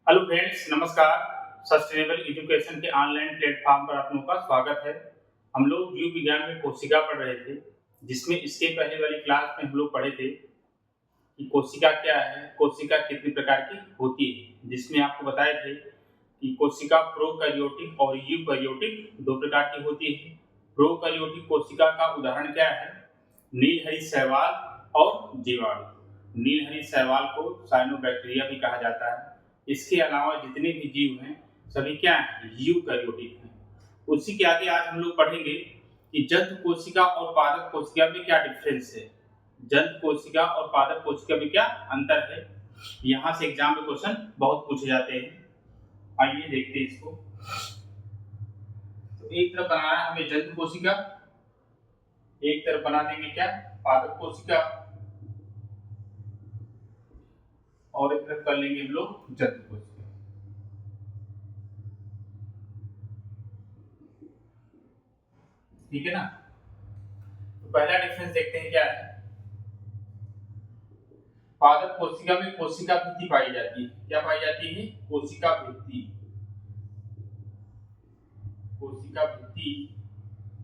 Hello friends, नमस्कार। Sustainable education के online platform पर आप लोगों का स्वागत है। हम लोग जीव विज्ञान में कोशिका पढ़ रहे थे, जिसमें इसके पहले वाली क्लास में हम लोग पढ़े थे कि कोशिका क्या है, कोशिका कितने प्रकार की होती है, जिसमें आपको बताए थे कि कोशिका प्रोकैरियोटिक और यूकैरियोटिक दो प्रकार की होती है। प्रोकैरियोटिक कोशिका का उदाहरण क्या है? नीलहरित शैवाल और जीवाणु। नीलहरित शैवाल को साइनोबैक्टीरिया भी कहा जाता है। इसके अलावा जितने भी जीव हैं सभी क्या हैं? यूकैरियोटिक हैं। उसी के आगे आज हम लोग पढ़ेंगे कि जंतु कोशिका और पादप कोशिका में क्या डिफरेंस है। जंतु कोशिका और पादप कोशिका में क्या अंतर है? यहाँ से एग्जाम में क्वेश्चन बहुत पूछे जाते हैं। आइए देखते हैं इसको। तो एक तरफ बनाना है हमें जंतु कोशिका, एक तरफ बना देंगे क्या? पादप कोशिका, और एक तरफ कर लेंगे हम लोग जंतु कोशिका। ठीक है ना? तो पहला डिफरेंस देखते हैं क्या है। पादप कोशिका में कोशिका भित्ति पाई जाती है। क्या पाई जाती है? कोशिका भित्ति। कोशिका भित्ति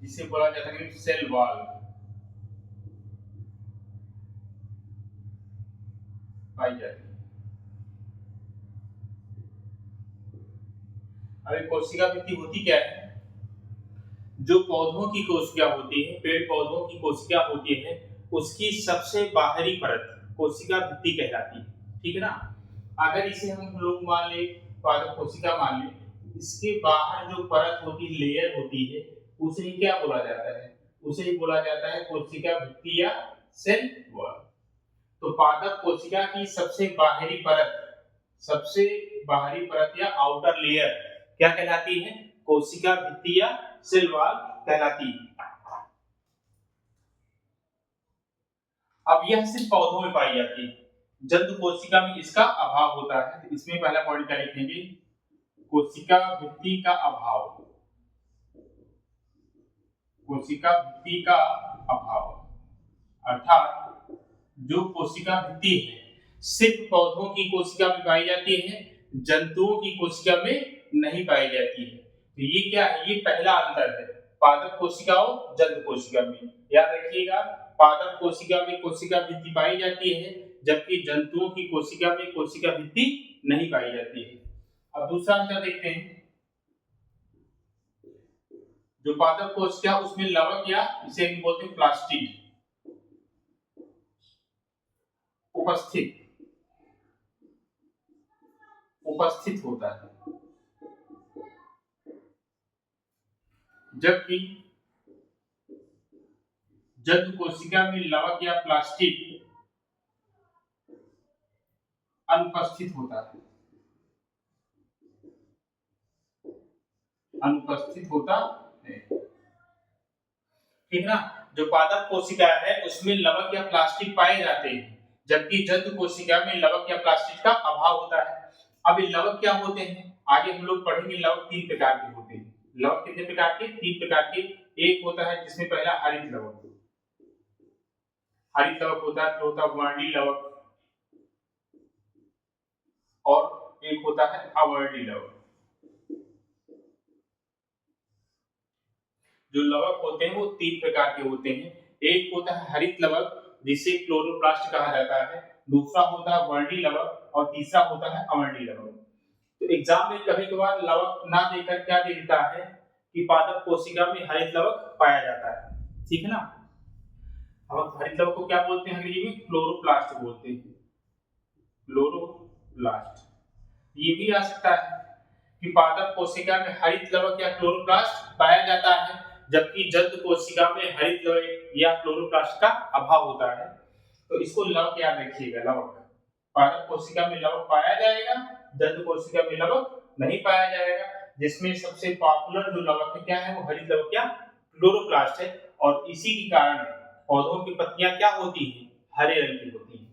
जिसे बोला जाता है सेल वॉल पाई जाती है। अभी कोशिका भित्ति होती क्या है? जो पौधों की कोशिका होती है, पेड़ पौधों की कोशिका होती है, उसकी सबसे बाहरी परत कोशिका भित्ति कहलाती है। ठीक है ना? अगर इसे हम लोग मान ले, पादप कोशिका मान ले, इसके बाहर जो परत होती है, लेयर होती है, उसे ही क्या बोला जाता है? उसे ही बोला जाता है कोशिका भित्ति या सेल वॉल। तो पादप कोशिका की सबसे बाहरी परत या आउटर लेयर क्या कहलाती है? कोशिका भित्ति या सेल वॉल कहलाती है। अब यह सिर्फ पौधों में पाई जाती है। जंतु कोशिका में इसका अभाव होता है। तो इसमें पहला पॉइंट क्या लिखेंगे? कोशिका भित्ति का अभाव। कोशिका भित्ति का अभाव अर्थात जो कोशिका भित्ति है सिर्फ पौधों की कोशिका में पाई जाती है, जंतुओं की कोशिका में नहीं पाई जाती है। तो ये क्या है? ये पहला अंतर है पादप कोशिका और जंतु कोशिका में। याद रखिएगा, पादप कोशिका में कोशिका भित्ति पाई जाती है, जबकि जंतुओं की कोशिका में कोशिका भित्ति नहीं पाई जाती है। अब दूसरा अंतर देखते हैं। जो पादप कोशिका उसमें लवक या इसे हम बोलते हैं प्लास्टिड उपस्थित उपस्थित होता है, जबकि जंतु कोशिका में लवक या प्लास्टिड अनुपस्थित होता है। अनुपस्थित होता है। ठीक ना? जो पादप कोशिका है उसमें लवक या प्लास्टिक पाए जाते हैं, जबकि जंतु कोशिका में लवक या प्लास्टिक का अभाव होता है। अब ये लवक क्या होते हैं? आगे हम लोग पढ़ेंगे। लवक तीन प्रकार के होते हैं। लवक कितने प्रकार के? तीन प्रकार के। एक होता है जिसमें पहला हरित लवक। हरित लवक होता है, फिर होता है वर्णी लवक, और एक होता है अवर्णी लवक। जो लवक होते हैं वो तीन प्रकार के होते हैं। एक होता है हरित लवक जिसे क्लोरोप्लास्ट कहा जाता है, दूसरा होता है वर्णी लवक, और तीसरा होता है अवर्णी लवक। तो एग्जाम में कभी कभार लवक ना देकर क्या दे देता है कि पादप कोशिका में हरित लवक पाया जाता है। ठीक है ना? अब हरित लवक को क्या बोलते हैं? अंग्रेजी में क्लोरोप्लास्ट बोलते हैं। क्लोरोप्लास्ट। ये भी आ सकता है कि पादप कोशिका में हरित लवक या क्लोरोप्लास्ट पाया जाता है, जबकि जंतु कोशिका में हरित लवक या क्लोरोप्लास्ट का अभाव होता है। तो इसको लवक याद रखिएगा। लवक पादप कोशिका में लवक पाया जाएगा, जंतु कोशिका में लवक नहीं पाया जाएगा। जिसमें सबसे पॉपुलर जो लवक है क्या है? वो हरित लवक या क्लोरोप्लास्ट है, और इसी के कारण पौधों की पत्तियां क्या होती हैं? हरे रंग की होती हैं।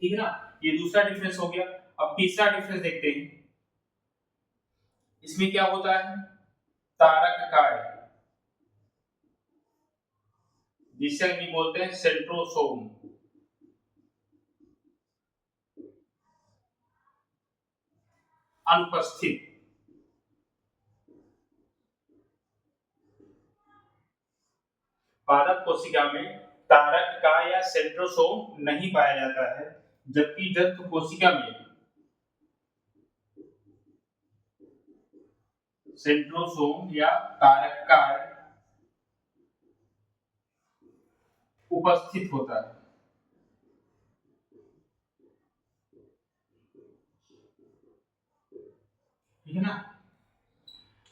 ठीक है ना? ये दूसरा डिफरेंस हो गया। अब तीसरा डिफरेंस देखते हैं। इसमें क्या होता है? तारक काय, जिसे हम बोलते हैं सेंट्रोसोम। अनुपस्थित। पादप कोशिका में तारक का या सेंट्रोसोम नहीं पाया जाता है, जबकि जंतु कोशिका में सेंट्रोसोम या तारक का उपस्थित होता है। ठीक है ना।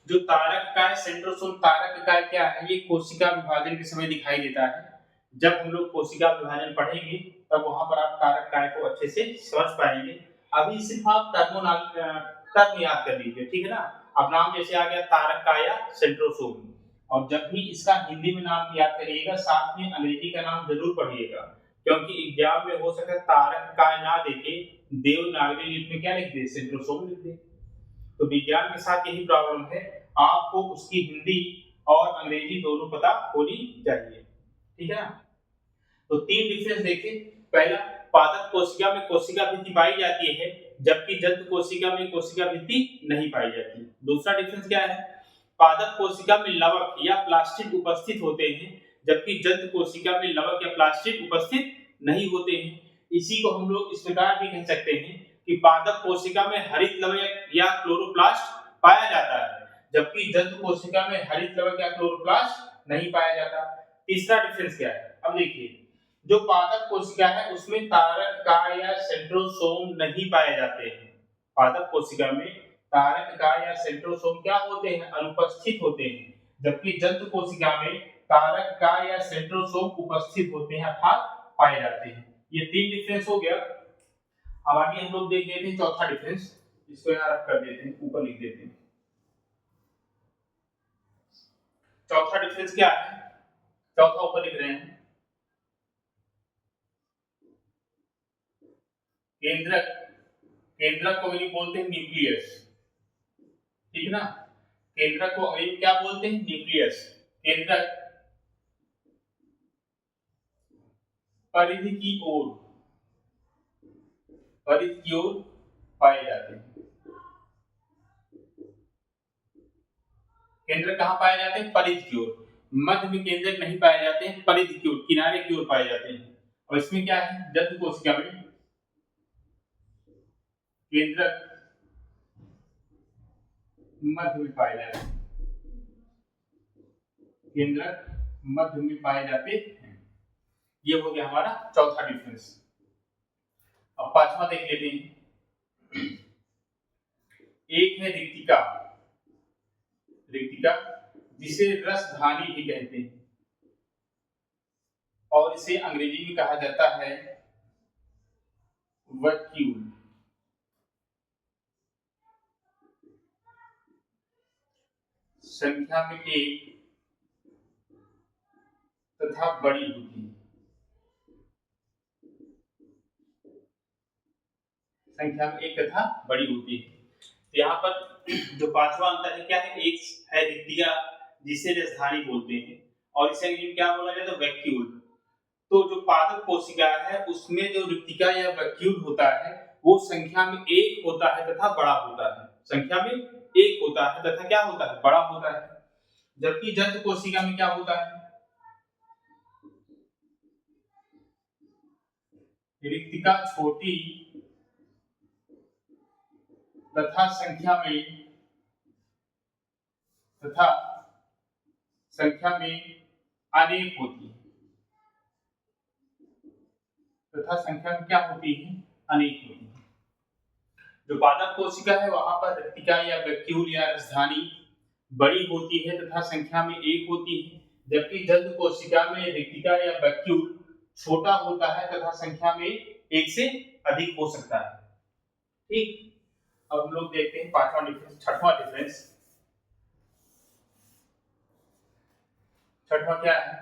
जो तारक का सेंट्रोसोम तारक का क्या है, ये कोशिका विभाजन के समय दिखाई देता है। जब हम लोग कोशिका विभाजन पढ़ेंगे तब वहां पर आप तारक काय को अच्छे से समझ पाएंगे। अभी सिर्फ आप टर्म याद कर लीजिए, ठीक है ना। अब नाम जैसे आ गया तारक काय या सेंट्रोसोम, और जब भी इसका हिंदी में नाम याद करिएगा साथ में अंग्रेजी का नाम जरूर पढ़िएगा, क्योंकि एग्जाम में हो सकता है तारक काय ना देके देवनागरी लिपि में क्या लिख दे, सेंट्रोसोम लिख दे। तो विज्ञान के साथ यही प्रॉब्लम है, आपको उसकी हिंदी और अंग्रेजी दोनों पता होनी चाहिए, ठीक है ना। तो तीन डिफरेंस देखें। पहला, पादप कोशिका में कोशिका भित्ति पाई जाती है, जबकि जंतु कोशिका में कोशिका भित्ति नहीं पाई जाती। दूसरा डिफरेंस क्या है, पादप कोशिका में लवक या प्लास्टिड उपस्थित होते हैं, जबकि जंतु कोशिका में लवक या प्लास्टिड उपस्थित नहीं होते हैं। इसी को हम लोग इस प्रकार भी कह सकते हैं कि पादप कोशिका में हरित लवक या क्लोरोप्लास्ट पाया जाता है, जबकि जंतु कोशिका में हरित लवक या क्लोरोप्लास्ट नहीं पाया जाता। तीसरा डिफरेंस क्या है, अब देखिए, जो पादप कोशिका है उसमें तारक का या सेंट्रोसोम नहीं पाए जाते हैं। पादप कोशिका में तारक का या सेंट्रोसोम क्या होते हैं, अनुपस्थित होते हैं, जबकि जंतु कोशिका में तारक का या सेंट्रोसोम उपस्थित होते हैं अर्थात पाए जाते हैं। ये तीन डिफरेंस हो गया। अब आगे हम लोग देख लेते हैं चौथा डिफरेंस, इसको यहाँ रख कर देते हैं, ऊपर लिख देते हैं। चौथा डिफरेंस क्या है, चौथा ऊपर लिख रहे हैं, केंद्रक। केंद्रक को हम बोलते हैं न्यूक्लियस, ठीक है ना। केंद्रक को हम क्या बोलते हैं, न्यूक्लियस। केंद्रक परिधि की ओर पाए जाते हैं। केंद्रक कहां पाए जाते हैं, परिधि की ओर। मध्य में केंद्रक नहीं पाए जाते हैं, परिधि की ओर, किनारे की ओर पाए जाते हैं। और इसमें क्या है, जंतु कोशिका में केंद्रक मध्य में पाए जाते हैं, केंद्रक मध्य में पाए जाते हैं। ये हो गया हमारा चौथा डिफरेंस। अब पांचवा देख लेते हैं। एक है रिक्तिका, रिक्तिका जिसे रसधानी भी कहते हैं, और इसे अंग्रेजी में कहा जाता है वैक्यूल। संख्या में एक तथा बड़ी होती है, संख्या में एक तथा बड़ी होती है। तो यहाँ पर जो पांचवा अंतर है क्या है, एक है रिक्तिका जिसे रसधानी बोलते हैं, और इसे अंग्रेजी में क्या बोला जाता है, वैक्यूल। तो जो पादप कोशिका है उसमें जो रिक्तिका या वैक्यूल होता है वो संख्या में एक होता है तथा बड़ा होता है, संख्या में एक होता है तथा क्या होता है, बड़ा होता है। जबकि जंतु कोशिका में क्या होता है, रिक्तिका छोटी तथा संख्या में अनेक होती है, तथा संख्या में क्या होती है, अनेक होती है। जो पादप कोशिका है वहां पर रिक्तिका या वैक्यूल या रसधानी बड़ी होती है तथा संख्या में एक होती है, जबकि जंतु कोशिका में रिक्तिका या वैक्यूल छोटा होता है तथा संख्या में एक से अधिक हो सकता है। ठीक, अब हम लोग देखते हैं पांचवा डिफरेंस, छठवां डिफरेंस। छठवां क्या है,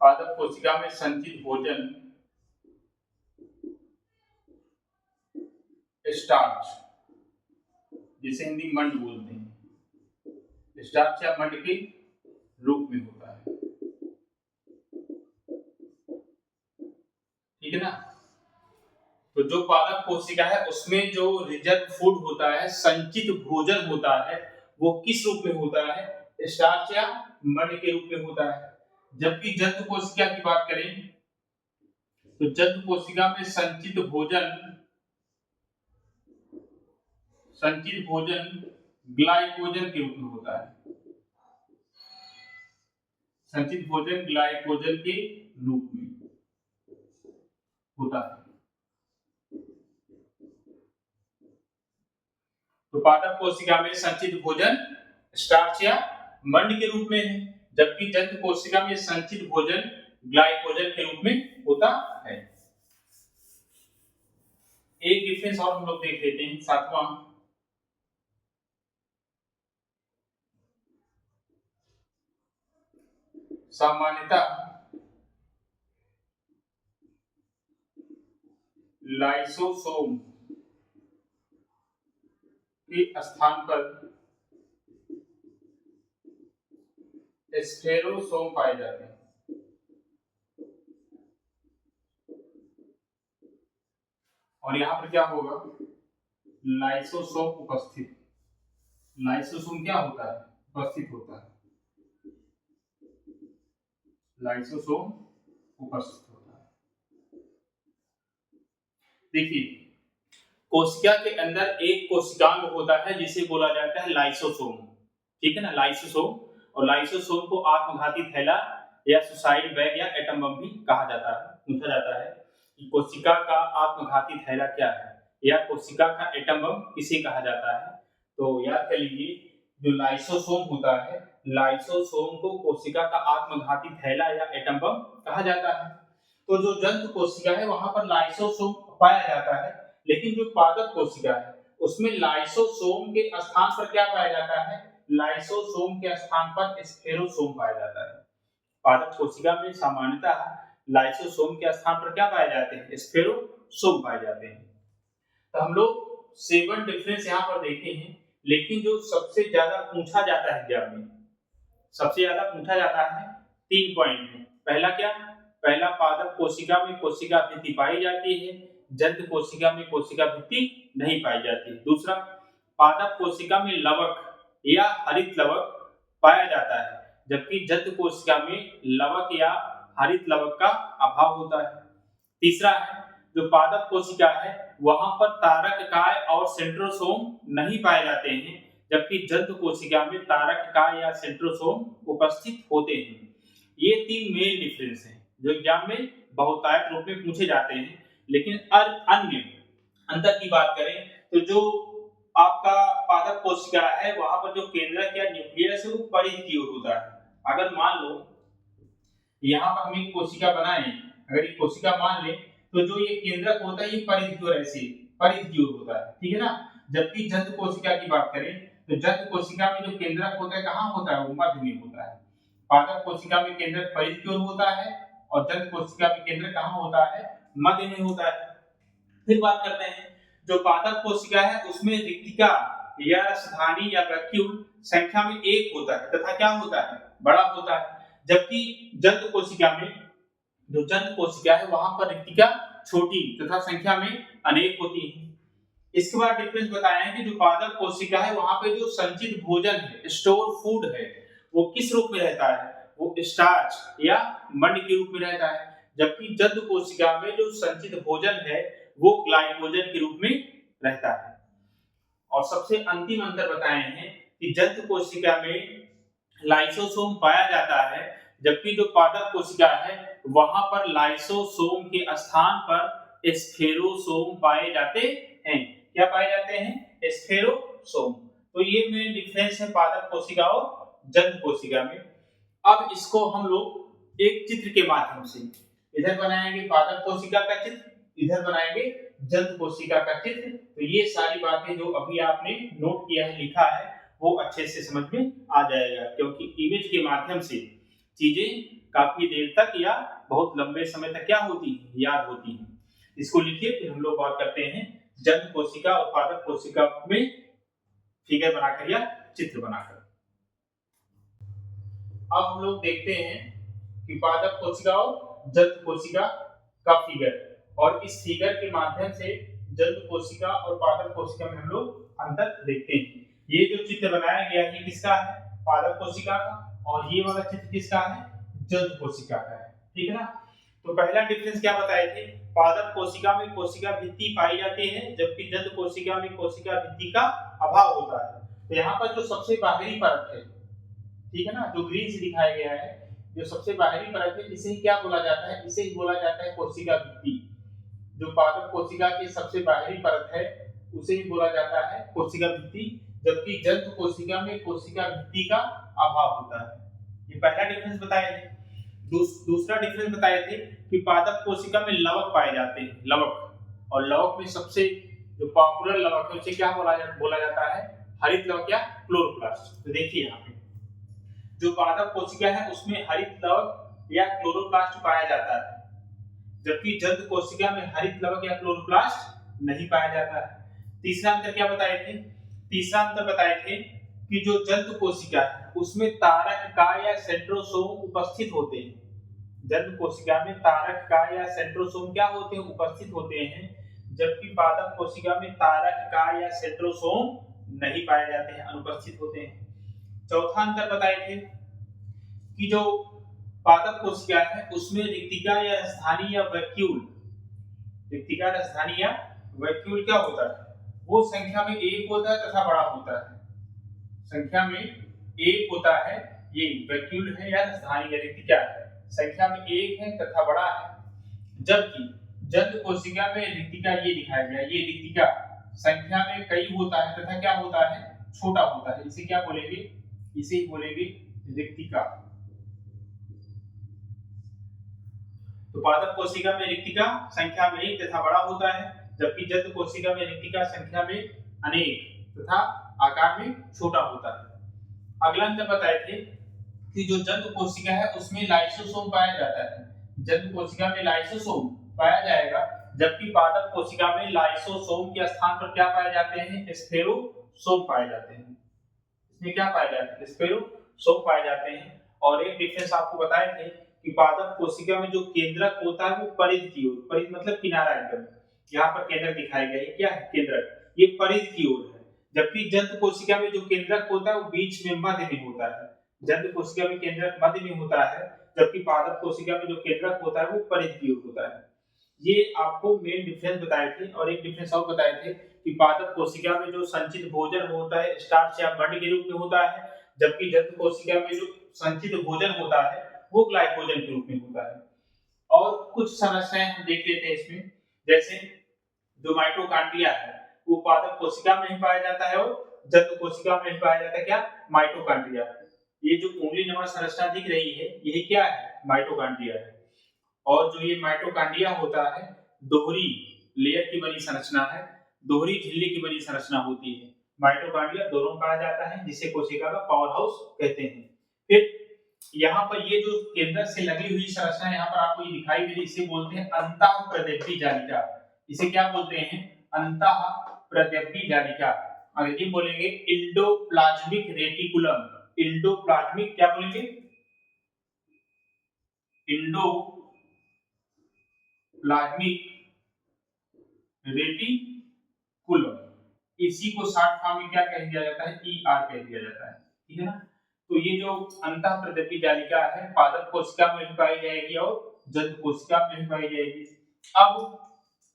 पादप कोशिका में संचित भोजन स्टार्च, जिसे हिंदी मंड बोलते हैं, स्टार्च या मंड के रूप में होता है, ठीक है ना। तो जो पादप कोशिका है उसमें जो रिजर्व फूड होता है, संचित भोजन होता है, वो किस रूप में होता है? स्टार्च या मड के रूप में होता है। जबकि जंतु कोशिका की बात करें तो जंतु कोशिका में संचित भोजन ग्लाइकोजन के रूप में होता है। संचित भोजन ग्लाइकोजन के रूप में होता है। तो पादप कोशिका में संचित भोजन स्टार्च या मंड के रूप में है, जबकि जंतु कोशिका में संचित भोजन ग्लाइकोजन के रूप में होता है। एक डिफरेंस और हम लोग देख लेते हैं, सातवां। सामान्यतः लाइसोसोम के स्थान पर स्फेरोसोम पाए जाते हैं। और यहां पर क्या होगा? लाइसोसोम उपस्थित। लाइसोसोम क्या होता है? उपस्थित होता है। लाइसोसोम उपस्थित होता है। देखिए, कोशिका के अंदर एक कोशिकांग होता है जिसे बोला जाता है लाइसोसोम। ठीक है ना, लाइसोसोम। और लाइसोसोम को आत्मघाती थैला या सुसाइड बैग या एटम बम भी कहा जाता है। पूछा जाता है कि कोशिका का आत्मघाती थैला क्या है या कोशिका का एटम बम किसे कहा जाता है? तो याद कर लीजिए, जो लाइसोसोम होता है, लाइसोसोम को कोशिका का आत्मघाती थैला या एटम बम कहा जाता है। तो जो जंतु कोशिका है वहां पर लाइसोसोम पाया जाता है, लेकिन जो पादप कोशिका है उसमें लाइसोसोम के स्थान पर क्या पाया जाता है? लाइसोसोम के स्थान पर स्फेरोसोम पाया जाता है। पादप कोशिका में सामान्यतः लाइसोसोम के स्थान पर क्या पाए जाते हैं? स्फेरोसोम पाए जाते हैं। तो हम लोग 7 डिफरेंस यहाँ पर देखे हैं, लेकिन जो सबसे ज्यादा पूछा जाता है एग्जाम में, सबसे ज्यादा पूछा जाता है 3 पॉइंट है। पहला क्या? पहला, पादप कोशिका में कोशिका भित्ति पाई जाती है, जंतु कोशिका में कोशिका भित्ति नहीं पाई जाती है। दूसरा, पादप कोशिका में लवक या हरित लवक पाया जाता है, जबकि जंतु कोशिका में लवक या हरित लवक का अभाव होता है। तीसरा है, जो पादप कोशिका है वहां पर तारककाय और सेंट्रोसोम नहीं पाए जाते हैं, जबकि जंतु कोशिका में तारककाय या सेंट्रोसोम उपस्थित होते हैं। ये 3 मेन डिफरेंस हैं जो एग्जाम में बहुतायत रूप में पूछे जाते हैं। लेकिन अन्य अंतर की बात करें तो जो आपका पादप कोशिका है वहां पर जो केंद्रक या न्यूक्लियस है वो परिध की ओर होता है। अगर मान लो यहाँ पर हम एक कोशिका बनाए, अगर ये कोशिका मान ले तो जो ये केंद्रक होता है ये परिध की ओर ऐसे परिध की ओर होता है। ठीक है ना। जबकि जंतु कोशिका की बात करें तो जंतु कोशिका में जो केंद्रक होता है कहाँ होता है? वो मध्य में होता है। पादप कोशिका में केंद्रक परिध की ओर होता है और जंतु कोशिका में केंद्रक कहाँ होता है? मध्य में होता है। फिर बात करते हैं, जो पादप कोशिका है उसमें रिक्तिका या रसधानी या वैक्यूल संख्या में 1 होता है तथा क्या होता है? बड़ा होता है। जबकि जंतु कोशिका में, जो जंतु कोशिका है वहां पर रिक्तिका छोटी तथा संख्या में अनेक होती है। इसके बाद डिफरेंस बताया है कि जो पादप कोशिका है वहां पे जो संचित भोजन है, स्टोर फूड है, वो किस रूप में रहता है? वो स्टार्च या मंड के रूप में रहता है। जबकि जंतु कोशिका में जो संचित भोजन है वो ग्लाइकोजन के रूप में रहता है। और सबसे अंतिम अंतर बताए हैं कि जंतु कोशिका में लाइसोसोम पाया जाता है, जबकि जो पादप कोशिका है वहां पर लाइसोसोम के स्थान पर स्फेरोसोम पाए जाते हैं। क्या पाए जाते हैं? स्फेरोसोम। तो ये मेन डिफरेंस है पादप कोशिका और जंतु कोशिका में। अब इसको हम लोग एक चित्र के माध्यम से, इधर बनाएंगे पादप कोशिका का चित्र, इधर बनाएंगे जंतु कोशिका का चित्र। तो ये सारी बातें जो अभी आपने नोट किया है, लिखा है, वो अच्छे से समझ में आ जाएगा, क्योंकि इमेज के माध्यम से चीजें काफी देर तक या बहुत लंबे समय तक क्या होती है? याद होती है। इसको लिखिए, फिर हम लोग बात करते हैं जंतु कोशिका और पादप कोशिका में फिगर बनाकर या चित्र बनाकर। अब हम लोग देखते हैं कि पादप कोशिका और जंतु कोशिका का फिगर, और इस फिगर के माध्यम से जंतु कोशिका और पादप कोशिका में हम लोग अंतर देखते हैं। ये जो चित्र बनाया गया है किसका है? पादप कोशिका का, और ये वाला चित्र किसका है? जंतु कोशिका का है। ठीक है ना? तो पहला डिफरेंस क्या बताए थे? पादप कोशिका में कोशिका भित्ति पाई जाती है, जबकि जंतु कोशिका में कोशिका भित्ति का अभाव होता है। तो यहाँ पर जो सबसे बाहरी परत है, ठीक है ना, जो ग्रीन से दिखाया गया है, जो सबसे बाहरी परत है, इसे ही क्या बोला जाता है? इसे ही बोला जाता है कोशिका भित्ति। जो पादप कोशिका की सबसे बाहरी परत है उसे ही बोला जाता है कोशिका भित्ति, जबकि जंतु कोशिका में कोशिका भित्ति का अभाव होता है। ये पहला डिफरेंस बताया थे। दूसरा डिफरेंस बताए थे कि पादप कोशिका में लवक पाए जाते हैं, लवक, और लवक में सबसे जो पॉपुलर लवक है उसे क्या बोला जाता है? हरित लवक या क्लोरोप्लास्ट। तो देखिए यहाँ पे जो पादप कोशिका है उसमें हरित लवक या क्लोरोप्लास्ट पाया जाता है, जबकि जंतु कोशिका में हरित लवक या क्लोरोप्लास्ट नहीं पाया जाता है। तीसरा अंतर क्या बताए थे? तीसरा अंतर बताए थे कि जो जंतु कोशिका है उसमें तारक काय या सेंट्रोसोम उपस्थित होते हैं। जंतु कोशिका में तारक काय या सेंट्रोसोम क्या होते हैं? उपस्थित होते हैं, जबकि पादप कोशिका में तारक काय या सेंट्रोसोम नहीं पाए जाते हैं, अनुपस्थित होते हैं। चौथा अंतर बताए थे कि जो पादप कोशिका है उसमें रिक्तिका या राजधानी या वैक्यूल, रिक्तिका राजधानी या वैक्यूल क्या होता है? वो संख्या में एक होता है तथा बड़ा होता है। संख्या में एक होता है, ये वैक्यूल है या राजधानी या रिक्तिका है, संख्या में एक है तथा बड़ा है। जबकि जंतु कोशिका में रिक्तिका ये दिखाया गया, ये रिक्तिका संख्या में कई होता है तथा क्या होता है? छोटा होता है। इसे क्या बोलेंगे? इसे ही बोलेंगे रिक्तिका। तो पादप कोशिका में रिक्तिका संख्या में एक तथा बड़ा होता है, जबकि जंतु कोशिका में रिक्तिका संख्या में अनेक तथा आकार में छोटा होता है। अगला अंतर बताए थे कि जो जंतु कोशिका है उसमें लाइसोसोम पाया जाता है। जंतु कोशिका में लाइसोसोम पाया जाएगा, जबकि पादप कोशिका में लाइसोसोम के स्थान पर क्या पाए जाते हैं? स्फेरोसोम पाए जाते हैं। इसमें क्या पाए जाते हैं? स्फेरोसोम पाए जाते हैं। और एक डिफरेंस आपको बताए थे कि पादप कोशिका में जो केंद्रक होता है वो परिध की ओर, परिध मतलब किनारा, एकदम यहाँ पर केंद्रक दिखाया गया है, क्या है? केंद्रक, ये परिध की ओर है, जबकि जंतु कोशिका में जो केंद्रक होता है वो बीच में मध्य में होता है। जंतु कोशिका में केंद्रक मध्य में होता है, जबकि पादप कोशिका में जो केंद्रक होता है वो परिध की ओर होता है। ये आपको मेन डिफरेंस बताए थे। और एक डिफरेंस और बताए थे कि पादप कोशिका में जो संचित भोजन होता है स्टार्च या बंड के रूप में होता है, जबकि जंतु कोशिका में जो संचित भोजन होता है वो ग्लाइकोजन के रूप में होता है। और कुछ संरचनाएं हम देख लेते हैं इसमें, जैसे जो माइटोकॉन्ड्रिया है वो पादप कोशिका में ही पाया जाता है और जंतु कोशिका में ही पाया जाता है। क्या? माइटोकॉन्ड्रिया। ये जो उंगली नुमा संरचना दिख रही है यही क्या है? माइटोकॉन्ड्रिया है। और जो ये माइटोकॉन्ड्रिया होता है दोहरी लेयर की बनी संरचना है, दोहरी झिल्ली की बनी संरचना होती है। माइटोकॉन्ड्रिया दोनों कहा जाता है, जिसे कोशिका का पावर हाउस कहते हैं। फिर यहाँ पर ये जो केंद्र से लगी हुई संरचना यहाँ पर आपको ये दिखाई दे रही, इसे बोलते हैं अंतःप्रदेपी जालिका। इसे क्या बोलते हैं? अंतःप्रदेपी जालिका। अंग्रेजी बोलेंगे इंडोप्लाज्मिक रेटिकुलम। इंडोप्लाज्मिक क्या बोलेंगे? Endoplasmic reticulum. इसी को शॉर्ट फॉर्म में क्या कह दिया जाता है? ER कह दिया जाता है। ठीक है ना? तो ये जो अंतःप्रदेपी जालिका है पादप कोशिका में भी पाई जाएगी और जंतु कोशिका में भी पाई जाएगी। अब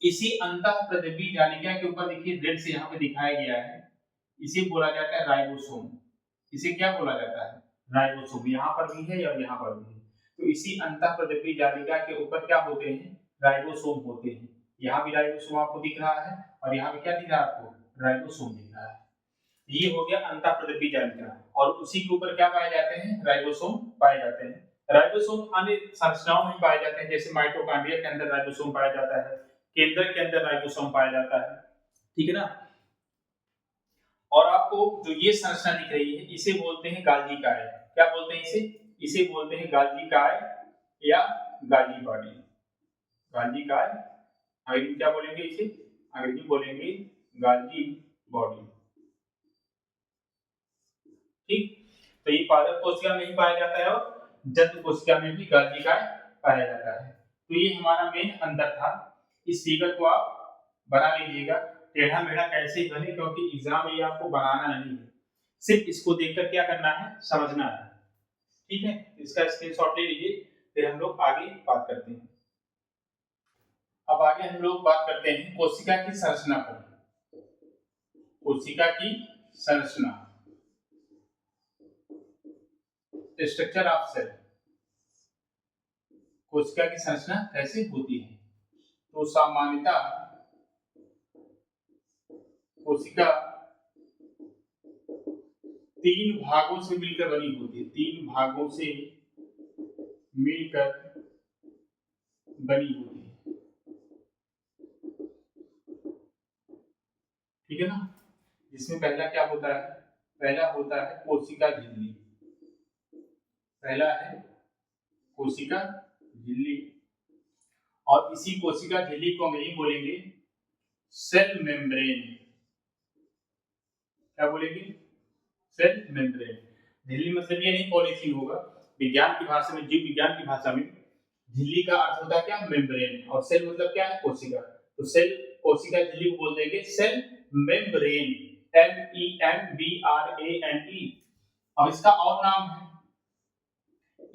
इसी अंतःप्रदेपी जालिका के ऊपर देखिए रेड से यहाँ पे दिखाया गया है, इसे बोला जाता है राइबोसोम। इसे क्या बोला जाता है? राइबोसोम। यहाँ पर भी है और यहाँ पर भी है। तो इसी अंतःप्रदेपी जालिका के ऊपर क्या होते हैं? राइबोसोम होते हैं। यहाँ भी राइबोसोम आपको दिख रहा है और यहाँ पे क्या दिख रहा है आपको? राइबोसोम दिख रहा है। ये हो गया अंतःप्रदेपी जालिका। और उसी के ऊपर क्या पाए जाते हैं? राइबोसोम पाए जाते हैं। राइबोसोम अन्य संरचनाओं में पाए जाते हैं, जैसे माइटोकॉन्ड्रिया के अंदर राइबोसोम पाया जाता है, केंद्रक के अंदर राइबोसोम पाया जाता है। ठीक है ना? और आपको जो ये संरचना दिख रही है इसे बोलते हैं गाल्गी काय। क्या बोलते हैं इसे? इसे बोलते हैं गाल्गी काय या गाल्गी बॉडी। गाल्गी काय, अंग्रेजी क्या बोलेंगे इसे? अंग्रेजी बोलेंगे गाल्गी बॉडी। ठीक, तो ये पादप कोशिका में ही पाया जाता है और जंतु कोशिका में भी गाल्गी काय पाया जाता है। तो ये हमारा मेन अंतर था। इस फिगर को आप बना लीजिएगा। टेढ़ा मेढ़ा कैसे ही बने, क्योंकि एग्जाम में ये आपको बनाना नहीं है, सिर्फ इसको देखकर क्या करना है, समझना है। ठीक है, इसका स्क्रीनशॉट ले लीजिए, फिर हम लोग आगे बात करते हैं। अब आगे हम लोग बात करते हैं कोशिका की संरचना पर। कोशिका की संरचना, स्ट्रक्चर ऑफ सेल। कोशिका की संरचना कैसे होती है? तो सामान्यतः कोशिका 3 भागों से मिलकर बनी होती है, 3 भागों से मिलकर बनी होती है। ठीक है ना? जिसमें पहला क्या होता है, पहला होता है कोशिका झिल्ली। पहला है कोशिका झिल्ली, और इसी कोशिका झिल्ली को अंग्रेजी में बोलेंगे सेल मेम्ब्रेन। क्या बोलेंगे? Cell membrane. झिल्ली मतलब ये नहीं पॉलीथीन होगा, विज्ञान की भाषा में, जीव विज्ञान की भाषा में झिल्ली का अर्थ होता है क्या, मेम्ब्रेन, और सेल मतलब क्या है, कोशिका। तो सेल, कोशिका झिल्ली को बोल देंगे सेल मेम्ब्रेन, MEMBRANE। और इसका और नाम है,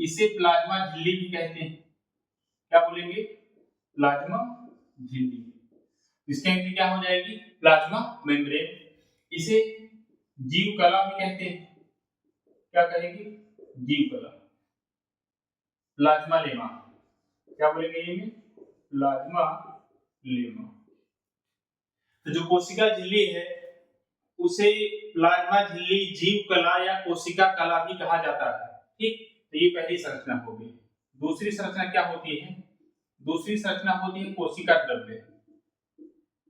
इसे प्लाज्मा झिल्ली भी कहते हैं। क्या बोलेंगे? प्लाज्मा झिल्ली। इसके अंदर क्या हो जाएगी, प्लाज्मा मेम्ब्रेन। इसे जीव कला भी कहते हैं। क्या कहेंगे? जीव कला। Plasma lemma. क्या बोलेंगे ये में? Plasma lemma. तो जो कोशिका झिल्ली है उसे प्लाज्मा झिल्ली, जीव कला या कोशिका कला भी कहा जाता है। ठीक, तो ये पहली संरचना हो गई। दूसरी संरचना क्या होती है? दूसरी संरचना होती है कोशिका द्रव्य।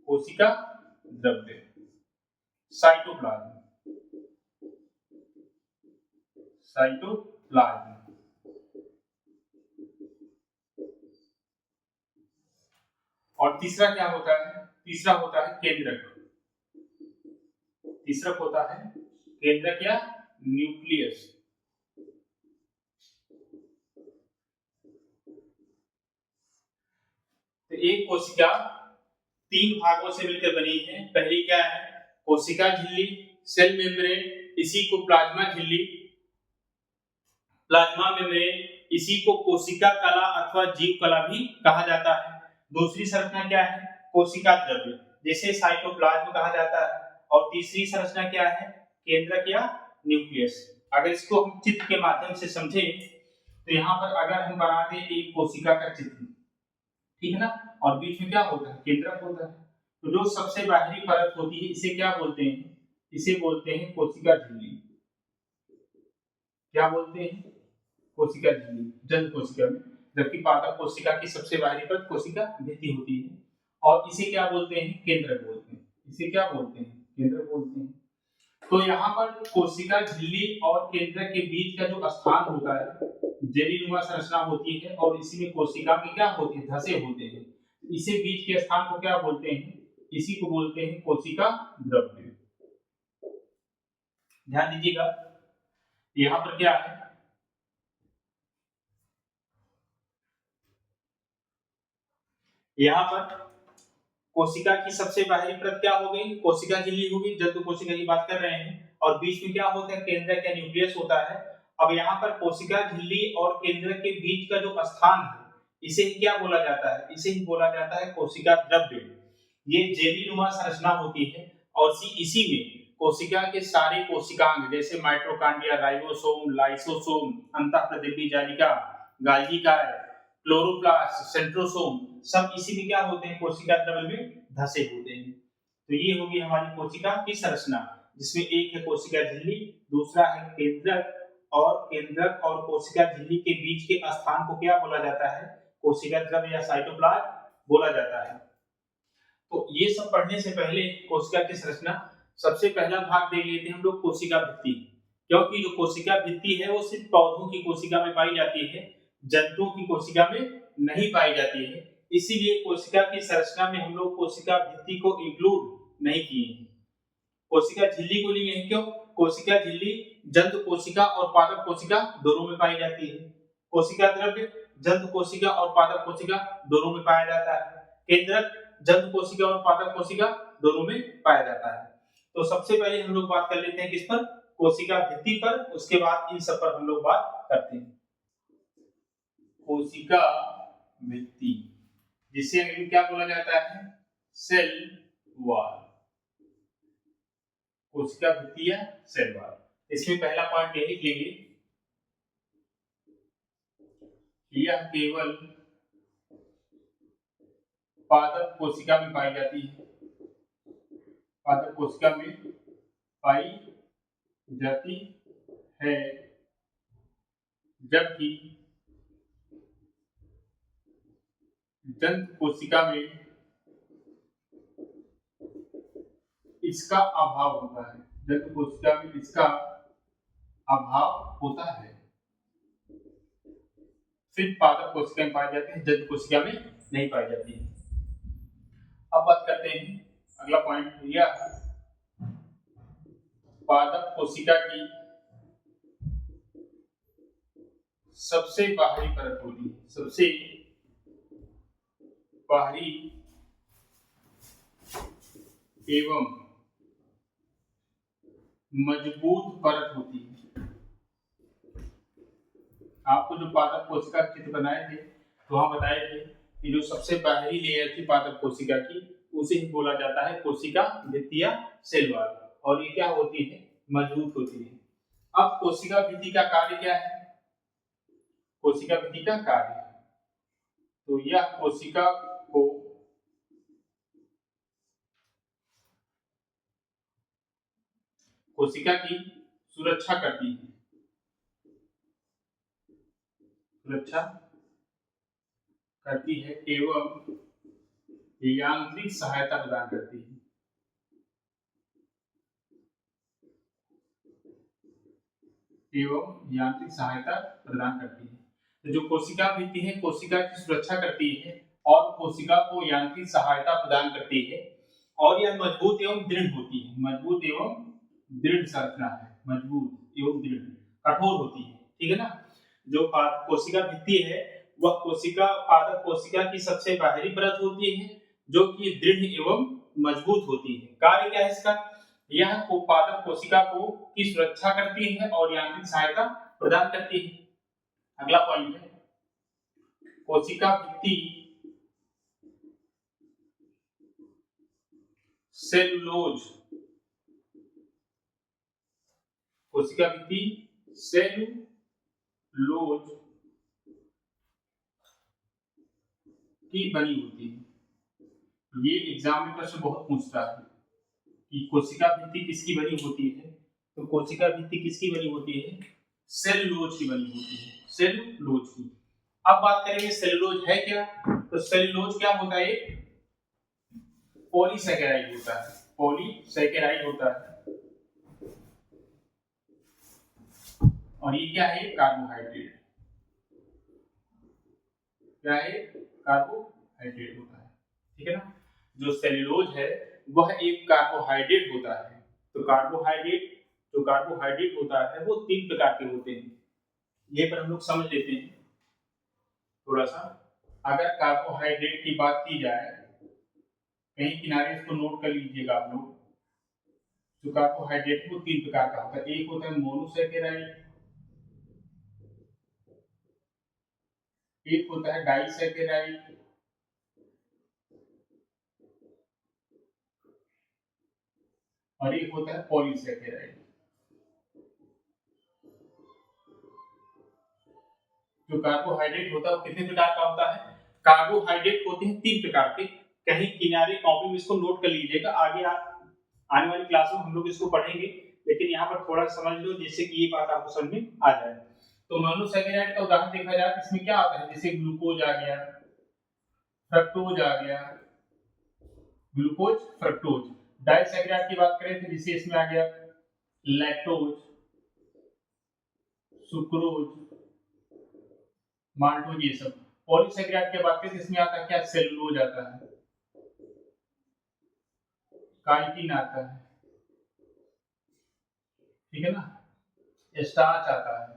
कोशिका द्रव्य, साइटोप्लाज्म। साइटोप्लाज्म। और तीसरा क्या होता है? तीसरा होता है केंद्रक। तीसरा होता है केंद्रक या न्यूक्लियस। तो एक कोशिका 3 भागों से मिलकर बनी है। पहली क्या है? कोशिका झिल्ली, सेल मेम्ब्रेन, इसी को प्लाज्मा झिल्ली, प्लाज्मा मेम्ब्रेन, इसी को कोशिका कला अथवा जीव कला भी कहा जाता है। दूसरी संरचना क्या है? कोशिका द्रव्य, जिसे साइटोप्लाज्म कहा जाता है। और तीसरी संरचना क्या है? केंद्रक या न्यूक्लियस। अगर इसको हम चित्र के माध्यम से समझें, तो यहाँ पर अगर हम बना दें एक कोशिका का चित्र, ठीक है ना, और बीच में क्या होता है? केंद्रक होता है। तो जो सबसे बाहरी परत होती है, इसे क्या बोलते हैं? इसे बोलते हैं कोशिका झिल्ली। क्या बोलते हैं? कोशिका झिल्ली, जंत कोशिका में। जबकि पादप कोशिका की सबसे बाहरी परत कोशिका भित्ति होती है, और इसे क्या बोलते हैं? केंद्रक बोलते हैं। इसे क्या बोलते हैं? केंद्रक बोलते हैं। तो यहाँ पर कोशिका झिल्ली और केंद्रक के बीच का जो स्थान होता है, जेलीनुमा संरचना होती है, और इसी में कोशिका में क्या होते हैं? धसे होते हैं। इसे बीच के स्थान को क्या बोलते हैं? इसी को बोलते हैं कोशिका द्रव्य। ध्यान दीजिएगा, यहाँ पर क्या है? यहाँ पर कोशिका की सबसे बाहरी परत क्या हो गई? कोशिका झिल्ली होगी, जंतु कोशिका की बात कर रहे हैं। और बीच में क्या होता है? केंद्रक या न्यूक्लियस होता है। अब यहाँ पर कोशिका झिल्ली और केंद्रक के बीच का जो स्थान है, इसे ही क्या बोला जाता है? इसे ही बोला जाता है कोशिका द्रव्य। ये जेलीनुमा संरचना होती है, और इसी में कोशिका के सारे कोशिकांग, जैसे माइटोकॉन्ड्रिया, राइबोसोम, लाइसोसोम, अंतःप्रदिपी जालिका, गाल्गी काय, क्लोरोप्लास्ट, सेंट्रोसोम, सब इसी में क्या होते हैं? कोशिका द्रव्य में धसे होते हैं। तो ये होगी हमारी कोशिका की संरचना, जिसमें एक है कोशिका झिल्ली, दूसरा है केंद्रक, और केंद्रक और कोशिका झिल्ली के बीच के स्थान को क्या बोला जाता है? कोशिका द्रव्य या साइटोप्लाज्म बोला जाता है। तो ये सब पढ़ने से पहले कोशिका की संरचना, सबसे पहला भाग देख लेते हैं हम लोग कोशिका भित्ति। क्योंकि जो कोशिका भित्ति है वो सिर्फ पौधों की कोशिका में पाई जाती है, जंतुओं की कोशिका में नहीं पाई जाती है। इसीलिए कोशिका की संरचना में हम लोग कोशिका भित्ति को इंक्लूड नहीं किए हैं। कोशिका झिल्ली को लिए हैं, क्यों? कोशिका झिल्ली जंतु कोशिका और पादप कोशिका दोनों में पाई जाती है। कोशिका द्रव्य जंतु कोशिका और पादप कोशिका दोनों में पाया जाता है। केंद्रक जंतु कोशिका और पादप कोशिका दोनों में पाया जाता है। तो सबसे पहले हम लोग बात कर लेते हैं किस पर, कोशिका भित्ति पर, उसके बाद इन सब पर हम लोग बात करते हैं। कोशिका भित्ति, जिसे अंग्रेजी में क्या बोला जाता है, सेल वॉल। कोशिका भित्ति या सेल वॉल, इसमें पहला पॉइंट ये लिख लेंगे, यह केवल पादप कोशिका में पाई जाती है, पादप कोशिका में पाई जाती है, जबकि जंतु कोशिका में इसका अभाव होता है, जंतु कोशिका में इसका अभाव होता है। सिर्फ पादप कोशिका में पाई जाती है, जंतु कोशिका में नहीं पाई जाती है। अब बात करते हैं अगला पॉइंट, यह पादप कोशिका की सबसे बाहरी परत होती है, सबसे बाहरी एवं मजबूत परत होती है। आपको जो पादप कोशिका चित्र बनाए थे तो वहां बताए थे कि जो सबसे बाहरी लेयर थी पादप कोशिका की, उसे ही बोला जाता है कोशिका भित्ति या सेल वॉल, और ये क्या होती है, मजबूत होती है। अब कोशिका भित्ति का कार्य क्या है, कोशिका भित्ति का कार्य, तो यह कोशिका को कोशिका की सुरक्षा करती है, सुरक्षा करती है एवं यांत्रिक सहायता प्रदान करती है, एवं यांत्रिक सहायता प्रदान करती है। तो जो कोशिका भित्ति है, कोशिका की सुरक्षा करती है और कोशिका को यांत्रिक सहायता प्रदान करती है, और यह मजबूत एवं दृढ़ होती है, मजबूत एवं दृढ़ संरचना है, मजबूत एवं दृढ़, कठोर होती है, ठीक है ना। जो कोशिका भित्ति है वह कोशिका पादप कोशिका की सबसे बाहरी परत होती है, जो कि दृढ़ एवं मजबूत होती है। कार्य क्या है इसका, यह पादप कोशिका को की सुरक्षा करती है और यांत्रिक सहायता प्रदान करती है। अगला पॉइंट है, कोशिका भित्ति सेलुलोज, कोशिका भित्ति सेलुलोज की बनी होती है। ये एग्जाम में प्रश्न बहुत पूछता है कि कोशिका भित्ति किसकी बनी होती है, तो कोशिका भित्ति किसकी बनी होती है, सेलुलोज की बनी होती है, सेलुलोज की। अब बात करेंगे सेलुलोज है क्या, तो सेलुलोज क्या होता है, पॉलीसैकेराइड होता है, पॉलीसैकेराइड होता है, और ये क्या है, कार्बोहाइड्रेट, क्या है, कार्बोहाइड्रेट होता है, ठीक है ना। जो सेलुलोज है वह एक कार्बोहाइड्रेट होता है। तो कार्बोहाइड्रेट, जो कार्बोहाइड्रेट होता है वो 3 प्रकार के होते हैं, ये पर हम लोग समझ लेते हैं थोड़ा सा। अगर कार्बोहाइड्रेट की बात की जाए, कहीं किनारे इसको नोट कर लीजिएगा आप लोग, जो कार्बोहाइड्रेट वो 3 प्रकार का होता है। एक होता है मोनोसैकेराइड, एक होता है डाइसैकेराइड, और एक होता है पॉलीसैकेराइड। जो कार्बोहाइड्रेट होता है वो कितने प्रकार का होता है, कार्बोहाइड्रेट होते हैं 3 प्रकार के। कहीं किनारे कॉपी में इसको नोट कर लीजिएगा, आगे आने वाली क्लास में हम लोग इसको पढ़ेंगे, लेकिन यहाँ पर थोड़ा समझ लो जिससे कि ये बात आपको समझ में आ जाए। तो मोनोसैकेराइड का उदाहरण देखा जाए इसमें क्या आता है, जैसे ग्लूकोज आ गया, फ्रक्टोज आ गया, ग्लूकोज फ्रक्टोज। डाइसैकेराइड की बात करें तो जैसे इसमें आ गया लैक्टोज, सुक्रोज, माल्टोज, ये सब। पॉलीसैकेराइड की बात करें तो इसमें आता है क्या, सेलुलोज आता है, काइटिन आता है, ठीक है ना, स्टार्च आता है।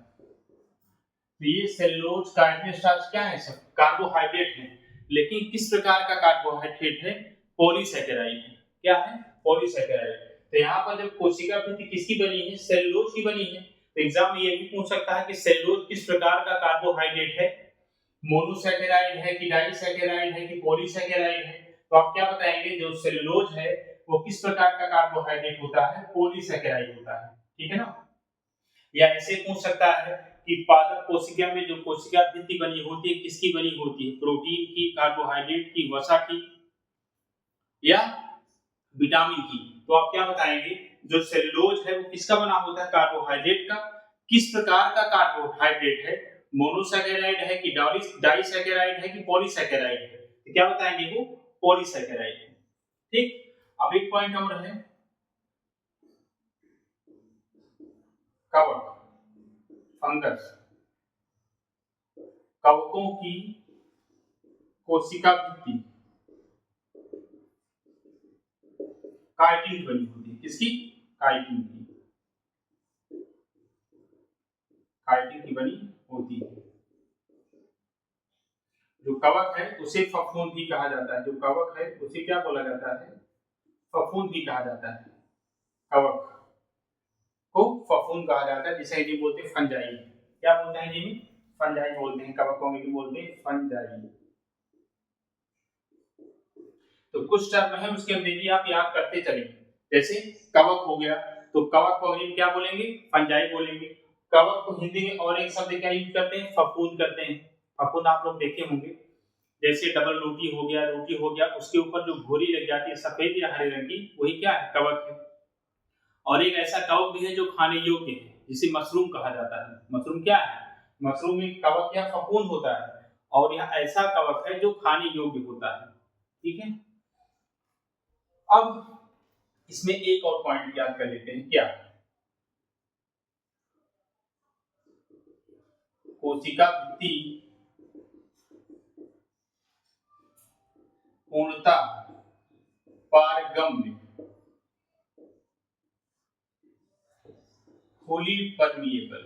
तो ये सेलुलोज, काइटिन, स्टार्च क्या है, सब कार्बोहाइड्रेट है। लेकिन किस प्रकार का कार्बोहाइड्रेट है? पॉलीसैकेराइड है। क्या है? पॉलीसैकेराइड। तो यहाँ पर जब कोशिका भित्ति किसकी बनी है? सेलुलोज की बनी है। तो एग्जाम ये भी पूछ सकता है कि सेलुलोज किस प्रकार का कार्बोहाइड्रेट है? मोनोसैकेराइड है कि डाइसैकेराइड है कि पॉलीसैकेराइड है? तो आप क्या बताएंगे? जो सेलुलोज है वो किस प्रकार का कार्बोहाइड्रेट होता है? पॉलीसैकेराइड होता है। ठीक है ना? या ऐसे पूछ सकता है कि पादप कोशिका में जो कोशिका भित्ति बनी होती है किसकी बनी होती है? प्रोटीन की, कार्बोहाइड्रेट की, वसा की या विटामिन की? तो आप क्या बताएंगे? जो सेलुलोज है वो किसका बना होता है? कार्बोहाइड्रेट का। किस प्रकार का कार्बोहाइड्रेट है? मोनोसैकेराइड है कि डाइसैकेराइड है कि पॉलीसैकेराइड है? तो क्या बताएंगे? वो पॉलीसैकेराइड है। ठीक। अब एक पॉइंट और है, कवक, फंगस। कवकों की कोशिका भित्ति काइटिन बनी होती है। किसकी? काइटिन की। काइटिन की बनी होती है। जो कवक है उसे फफूंद भी कहा जाता है। जो कवक है उसे क्या बोला जाता है? फफूंद भी कहा जाता है। कवक को फफूंद कहा जाता है, जिसे हिंदी बोलते हैं फंजाई। क्या बोलते हैं हिंदी में? फंजाई बोलते हैं। कवक को हिंदी बोलते हैं फंजाई। तो कुछ टर्म है उसके अंग्रेजी आप याद करते चलेंगे। जैसे कवक हो गया, तो कवक को अंग्रेजी क्या बोलेंगे? फंजाई बोलेंगे। कवक को हिंदी में और एक शब्द क्या यूज करते हैं? फफूंद करते हैं। फफूंद आप लोग देखे होंगे, जैसे डबल रोटी हो गया, उसके ऊपर जो भूरी लग जाती है सफेद या हरे रंग की, वही क्या है? कवक है। और एक ऐसा कवक भी है जो खाने योग्य है, जिसे मशरूम कहा जाता है। मशरूम क्या है? मशरूम में कवक या फफूंद होता है, और यह ऐसा कवक है जो खाने योग्य होता है। ठीक है। अब इसमें एक और पॉइंट याद कर लेते हैं। क्या? कोशिका भित्ति पूर्णतः पारगम्य, फुली परमिएबल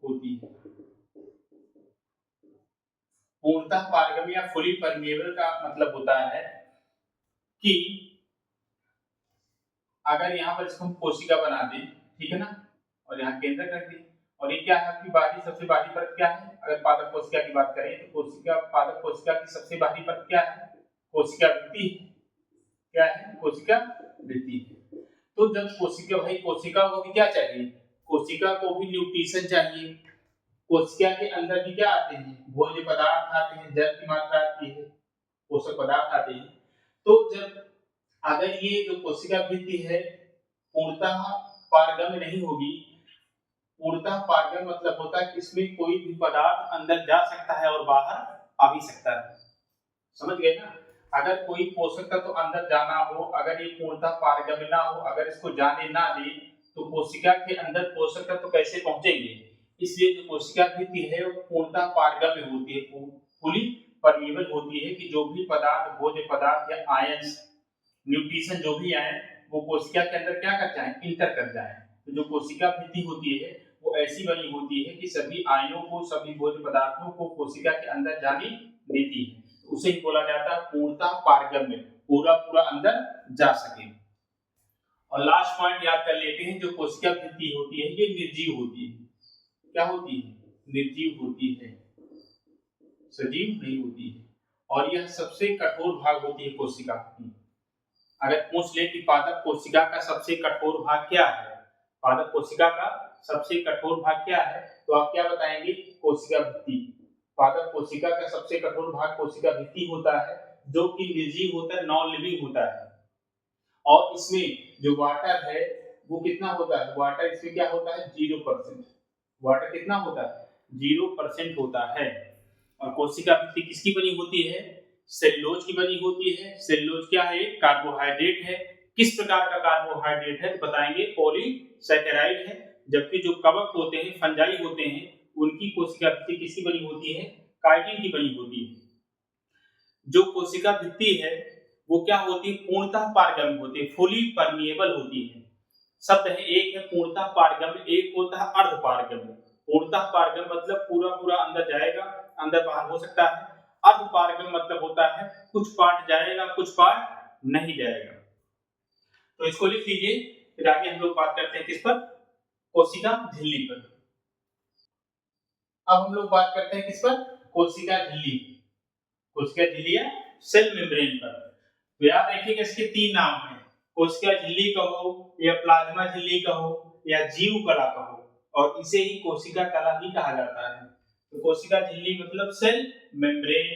होती है। पूर्णतः पारगम्य या फुली परमिएबल का मतलब होता है कि अगर यहाँ पर इसको हम कोशिका बना दें, ठीक है ना, और यहाँ केंद्र कर दें, और ये क्या है? आपकी बाहरी, सबसे बाहरी परत क्या है? अगर पादप कोशिका की बात करें तो कोशिका, पादप कोशिका की सबसे बाहरी परत क्या है? कोशिका भित्ति। क्या है? कोशिका भित्ति। तो जब कोशिका, भाई कोशिका को भी क्या चाहिए? कोशिका को भी न्यूट्रिशन चाहिए। कोशिका के अंदर भी क्या आते हैं? भोज्य पदार्थ आते हैं, जल की मात्रा आती है, पोषक पदार्थ आते हैं। तो जब अगर ये जो कोशिका भित्ति है पूर्णतः पारगम्य नहीं होगी, पूर्णतः पारगम्य मतलब होता है कि इसमें कोई भी पदार्थ अंदर जा सकता है और बाहर आ भी सकता है। समझ गए ना? अगर कोई पोषक तत्व तो अंदर जाना हो, अगर ये पूर्णतः पारगम्य ना हो, अगर इसको जाने ना दे, तो कोशिका के अंदर पोषक तत्व तो कैसे पहुंचेंगे? इसलिए जो कोशिका भित्ति है वो पूर्णतः पारगम्य होती है, फुली परमिएबल होती है कि जो भी पदार्थ, भोज्य पदार्थ या आयंस, न्यूट्रिशन जो भी आए वो कोशिका के अंदर क्या कर जाए? इंटर कर जाए। तो जो कोशिका भित्ति होती है वो ऐसी बनी होती है कि सभी आयनों को, सभी भोज्य पदार्थों को कोशिका के अंदर जाने देती है। उसे ही बोला जाता है पूर्णतः पारगम्य, पूरा पूरा अंदर जा सके। और लास्ट पॉइंट याद कर लेते हैं, जो कोशिका भित्ति होती है ये निर्जीव होती है। क्या होती है? निर्जीव होती है, सजीव नहीं होती है। और यह सबसे कठोर भाग होती है कोशिका की। अगर पूछ ले कि पादप कोशिका का सबसे कठोर भाग क्या है, पादप कोशिका का सबसे कठोर भाग क्या है, तो आप क्या बताएंगे? कोशिका भित्ति। पादप कोशिका का सबसे कठोर भाग कोशिका भित्ति होता है, जो कि निर्जीव होता है, नॉन लिविंग होता है। और इसमें जो वाटर है वो कितना होता है? वाटर इसमें क्या होता है? 0%। वाटर कितना होता है? 0% होता है। और कोशिका भित्ति किसकी बनी होती है? सेलुलोज की बनी होती है। सेलुलोज क्या है? कार्बोहाइड्रेट है। किस प्रकार का कार्बोहाइड्रेट है? बताएंगे पॉलीसैकेराइड है। जबकि जो कवक होते हैं, फंजाई होते हैं, उनकी कोशिका भित्ति किसकी बनी होती है? काइटिन की बनी होती है। जो कोशिका भित्ति है वो क्या होती है? पूर्णतः पारगम्य होती है, फुली परमिएबल होती है। शब्द है, एक है पूर्णतः पारगम्य, एक होता है अर्ध पारगम्य। पूर्णतः पारगम मतलब पूरा पूरा अंदर जाएगा, अंदर बाहर हो सकता है। अर्ध पारगम मतलब होता है कुछ पार्ट जाएगा, कुछ पार्ट नहीं जाएगा। तो इसको लिख लीजिए। फिर आगे हम लोग बात करते हैं किस पर, कोशिका झिल्ली पर। अब हम लोग बात करते हैं किस पर, कोशिका झिल्ली, कोशिका झिल्ली या सेल मेम्ब्रेन पर। तो याद रखिएगा इसके तीन नाम हैं, कोशिका झिल्ली कहो या प्लाज्मा झिल्ली कहो या जीव कला कहो, और इसे ही कोशिका कला भी कहा जाता है। तो कोशिका झिल्ली मतलब सेल मेम्ब्रेन,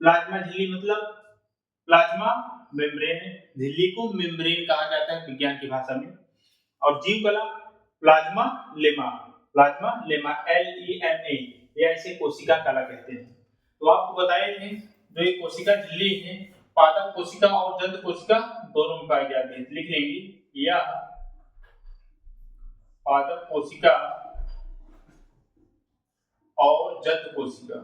प्लाज्मा झिल्ली मतलब प्लाज्मा मेम्ब्रेन, झिल्ली को मेम्ब्रेन कहा जाता है विज्ञान की भाषा में, और जीव कला plasma lemma, plasma lemma LEMA, या इसे कोशिका कला कहते हैं। तो आपको बताए थे जो ये कोशिका झिल्ली है पादप कोशिका और जंत कोशिका दोनों में पाई जाती है। लिख लेंगे यह पादप कोशिका और जंत कोशिका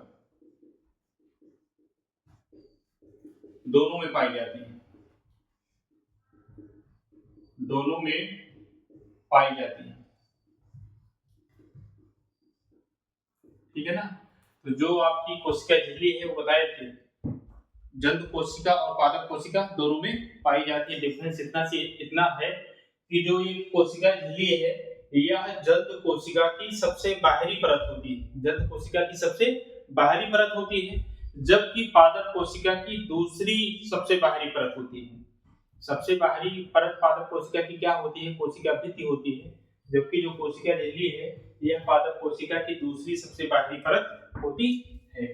दोनों में पाई जाती है, दोनों में पाई जाती है, ठीक है ना। तो जो आपकी कोशिका झिल्ली है वो बताए थे जंत कोशिका और पादप कोशिका दोनों में पाई जाती है। डिफरेंस इतना है कि जो ये कोशिका झिल्ली है यह जंत कोशिका की सबसे बाहरी परत होती है, जंत कोशिका की सबसे बाहरी परत होती है, जबकि पादप कोशिका की दूसरी सबसे बाहरी परत होती है। सबसे बाहरी परत पादप कोशिका की क्या होती है, कोशिका भित्ति होती है, जबकि जो कोशिका झिल्ली है यह पादप कोशिका की दूसरी सबसे बाहरी परत होती है।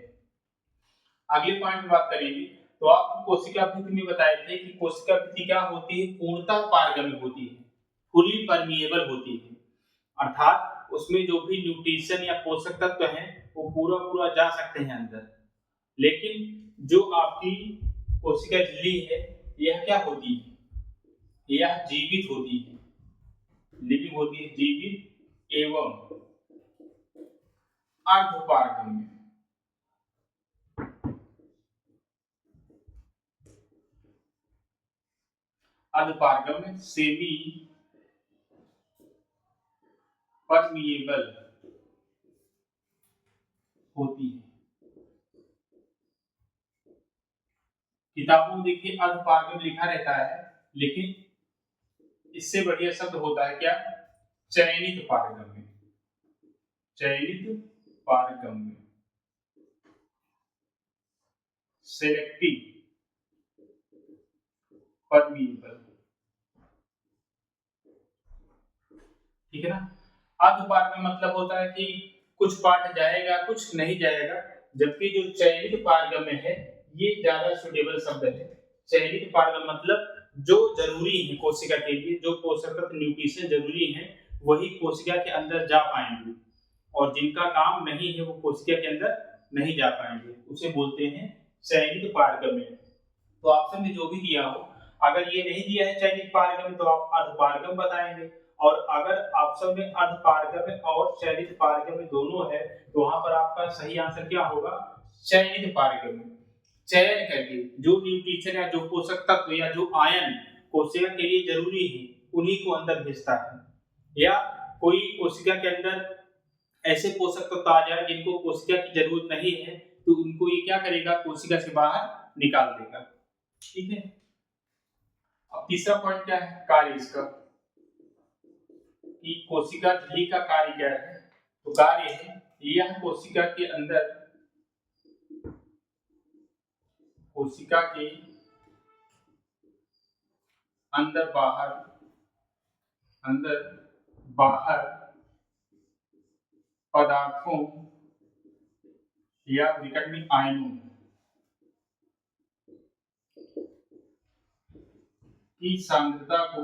अगले पॉइंट में बात करेंगे। तो आपको कोशिका भित्ति में बताए थे कि कोशिका भित्ति क्या होती है, पूर्णतः पारगम्य होती है, फुली परमिएबल होती है, अर्थात उसमें जो भी न्यूट्रिशन या पोषक तत्व हैं वो पूरा पूरा जा सकते हैं अंदर। लेकिन जो आपकी कोशिका झिल्ली है यह क्या होती है, यह जीवित होती है, लिविंग होती है, जीवित एवं अर्धपारगम्य। अर्धपारगम्य सेमी परमिएबल होती है। किताबों में देखिए अर्धपारगम्य लिखा रहता है, लेकिन इससे बढ़िया शब्द होता है क्या, चयनित पारगम्य, चयनित पारगम्य, सेलेक्टिव परमिएबल, ठीक है ना। अर्धपारगम्य मतलब होता है कि कुछ पार्ट जाएगा कुछ नहीं जाएगा, जबकि जो चयनित पारगम्य है ये ज्यादा सुटेबल शब्द है। चयनित पारगम्य मतलब जो जरूरी है कोशिका के लिए, जो पोषक तत्व न्यूट्रिशन जरूरी है वही कोशिका के अंदर जा पाएंगे, और जिनका काम नहीं है वो कोशिका के अंदर नहीं जा पाएंगे, उसे बोलते हैं चयनित पारगम्य। तो ऑप्शन में जो भी दिया हो, अगर ये नहीं दिया है चयनित पारगम्य तो आप अर्धपारगम्य बताएंगे, और अगर ऑप्शन में अर्धपारगम्य और चयनित पारगम्य दोनों है तो वहां पर आपका सही आंसर क्या होगा, चयनित पारगम्य। चयन करके जो न्यूट्रिशन या जो पोषक तत्व या जो आयन कोशिका के लिए जरूरी है उन्हीं को अंदर भेजता है, या कोई कोशिका के अंदर ऐसे पोषक तत्व आ जाए जिनको कोशिका की जरूरत नहीं है तो उनको ये क्या करेगा, कोशिका से बाहर निकाल देगा, ठीक है। अब तीसरा पॉइंट क्या है, कार्य इसका, कि कोशिका झिल्ली का कार्य क्या है। तो कार्य है यह कोशिका के अंदर, कोशिका के अंदर बाहर, अंदर बाहर पदार्थों या विकटनी आयनों की सांद्रता को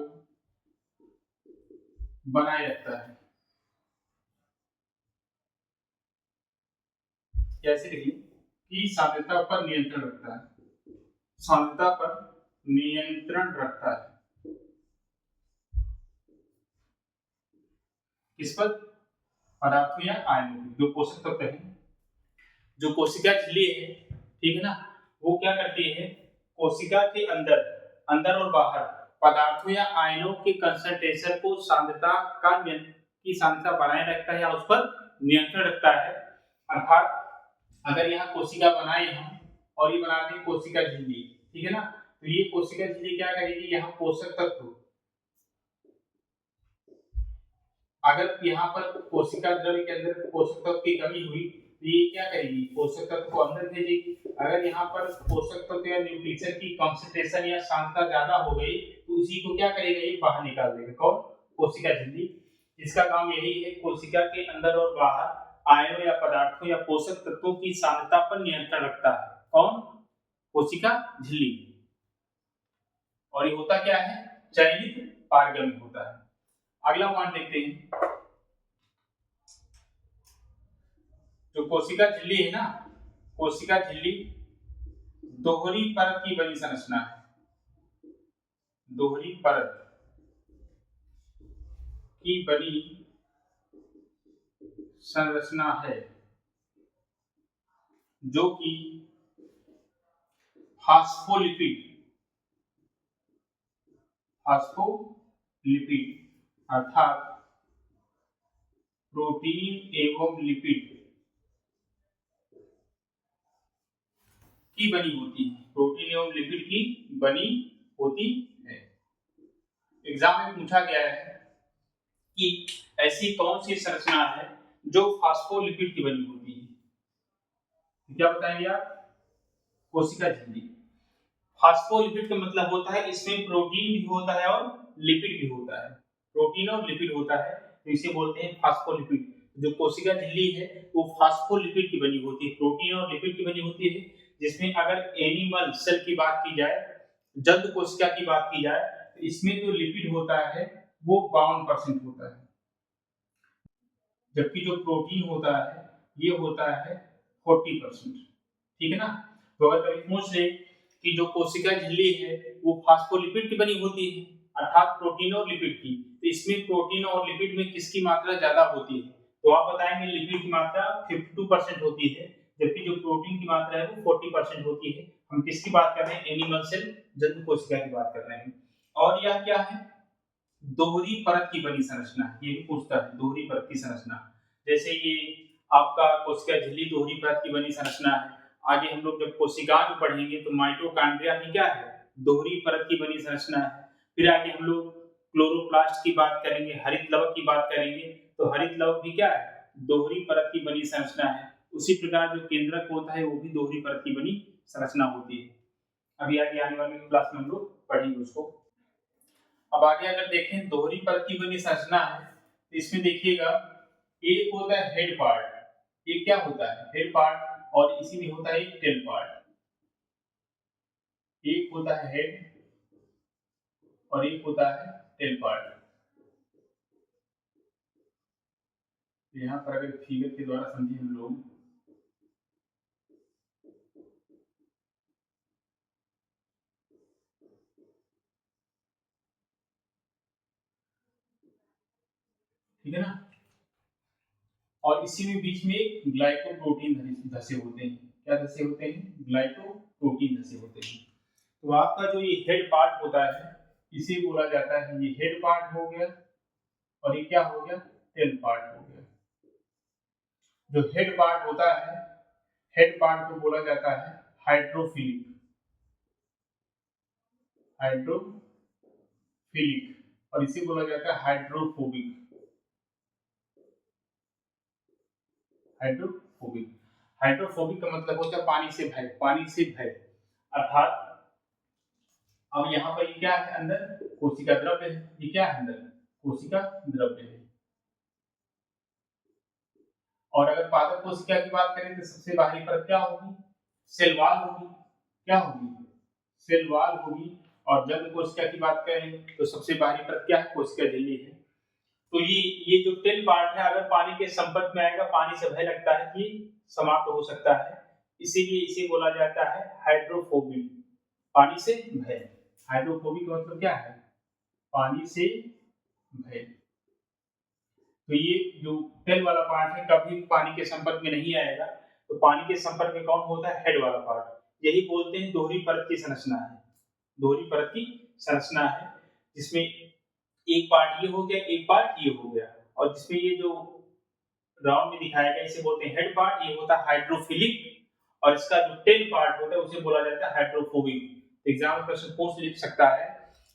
बनाए रखता है। कैसे देखिए, कि सांद्रता पर नियंत्रण रखता है, सांद्रता पर नियंत्रण रखता है, किस पर, पदार्थों या आयनों, जो पोषक तत्व है, जो कोशिका झिल्ली है, ठीक है ना, वो क्या करती है, कोशिका के अंदर, अंदर और बाहर पदार्थों या आयनों के कंसंट्रेशन को सांद्रता की सांद्रता बनाए रखता है या उस पर नियंत्रण रखता है। अर्थात अगर यहाँ कोशिका बनाए हम और ये बना दें कोशिका झिल्ली, ठीक है ना, तो ये कोशिका झिल्ली क्या करेगी, यहाँ पोषक तत्व, अगर यहाँ पर कोशिका द्रव्य के अंदर पोषक तत्व की कमी हुई तो ये क्या करेगी, पोषक तत्व को अंदर भेजेगी। अगर यहाँ पर पोषक तत्व या न्यूट्रिशन की कंसंट्रेशन या सांद्रता ज्यादा हो गई तो उसी को क्या करेगा, ये बाहर निकाल देगा। कौन, कोशिका झिल्ली। इसका काम यही है, कोशिका के अंदर और बाहर आयनों या पदार्थों या पोषक तत्वों की सांद्रता पर नियंत्रण रखता है। कौन, कोशिका झिल्ली। और ये होता क्या है, चयनित पारगम्य होता है। अगला पॉइंट देखते हैं, जो कोशिका झिल्ली है ना, कोशिका झिल्ली दोहरी परत की बनी संरचना है, दोहरी परत की बनी संरचना है, जो कि फास्फोलिपिड अर्थात प्रोटीन एवं लिपिड की बनी होती है, प्रोटीन एवं लिपिड की बनी होती है। एग्जाम में पूछा गया है कि ऐसी कौन सी संरचना है जो फास्फोलिपिड की बनी होती है, क्या बताएंगे आप, कोशिका झिल्ली। फास्फोलिपिड का मतलब होता है इसमें प्रोटीन भी होता है और लिपिड भी होता है, प्रोटीन और लिपिड होता है, तो इसे बोलते हैं फास्फोलिपिड। जो कोशिका झिल्ली है वो फास्फोलिपिड की बनी होती है, प्रोटीन और लिपिड की बनी होती है, जिसमें अगर एनिमल सेल की बात की जाए, जंतु कोशिका की बात की जाए, तो इसमें जो लिपिड होता है वो 52% होता है, जबकि जो प्रोटीन होता है ये होता है 40%। ठीक है ना। तो अगर कभी पूछ ले कि जो कोशिका झिल्ली है वो फास्फोलिपिड की बनी होती है, अर्थात प्रोटीन और लिपिड की, तो इसमें प्रोटीन और लिपिड में किसकी मात्रा ज्यादा होती है, तो आप बताएंगे लिपिड की मात्रा 52% होती है, जबकि जो प्रोटीन की मात्रा है वो 40% होती है। हम किसकी बात कर रहे हैं, एनिमल सेल, जंतु कोशिका की बात कर रहे हैं। और यह क्या है, दोहरी परत की बनी संरचना, ये भी पूछता है, दोहरी परत की संरचना। जैसे ये आपका कोशिका झिल्ली दोहरी परत की बनी संरचना है। आगे हम लोग जब कोशिका में पढ़ेंगे तो माइटोकॉन्ड्रिया भी क्या है, दोहरी परत की बनी संरचना है। फिर आगे हम लोग क्लोरोप्लास्ट की बात करेंगे, हरित लवक की बात करेंगे, तो हरित लवक भी क्या है, दोहरी परत की बनी संरचना है। उसी प्रकार जो केंद्रक होता है वो भी दोहरी परत की बनी संरचना होती है। अभी आगे आने वाली क्लास में हम लोग पढ़ेंगे उसको। अब आगे अगर देखें दोहरी परत की बनी संरचना है, तो इसमें देखिएगा एक होता है हेड पार्ट, ये क्या होता है, हेड पार्ट, और इसी में होता है एक टेल पार्ट। एक होता है हेड और एक होता है टेल पार्ट। यहाँ पर अगर फिगर के द्वारा समझे हम लोग, ठीक है ना, और इसी में बीच में एक ग्लाइकोप्रोटीन धसे होते हैं। क्या धसे होते हैं, ग्लाइकोप्रोटीन धसे होते हैं। तो आपका जो ये हेड पार्ट होता है इसे बोला जाता है, ये हेड पार्ट हो गया, और ये क्या हो गया, टेल पार्ट हो गया। जो हेड पार्ट होता है, हेड पार्ट को बोला जाता है हाइड्रोफिलिक, और इसे बोला जाता है हाइड्रोफोबिक। हाइड्रोफोबिक का मतलब होता है पानी से भय, पानी से भय। अर्थात अब यहाँ पर ये क्या है, अंदर कोशिका द्रव्य है, ये क्या है, अंदर कोशिका द्रव्य है। और अगर पादप कोशिका की बात करें तो सबसे बाहरी परत क्या होगी, सेल वॉल होगी। क्या होगी, सेल वॉल होगी। और जंतु कोशिका की बात करें तो सबसे बाहरी परत क्या है, कोशिका झिल्ली है। तो ये जो टेल पार्ट है अगर पानी के संपर्क में आएगा, पानी से भय लगता है कि समाप्त हो सकता है, इसीलिए इसे बोला जाता है हाइड्रोफोबिक, पानी से भय। हाइड्रोफोबिक का मतलब क्या है, पानी से भय। तो ये जो टेल वाला पार्ट है कभी पानी के संपर्क में नहीं आएगा, तो पानी के संपर्क में कौन होता है, हेड वाला पार्ट। यही बोलते हैं दोहरी परत की संरचना है, दोहरी परत की संरचना है, जिसमें एक पार्ट ये हो गया, एक पार्ट ये हो गया, और जिसमें ये जो राउंड में दिखाया गया इसे बोलते हैं हेड पार्ट, ये होता है हाइड्रोफिलिक, और इसका जो टेल पार्ट होता है उसे बोला जाता है हाइड्रोफोबिक। एग्जाम में प्रश्न पूछ लिख सकता है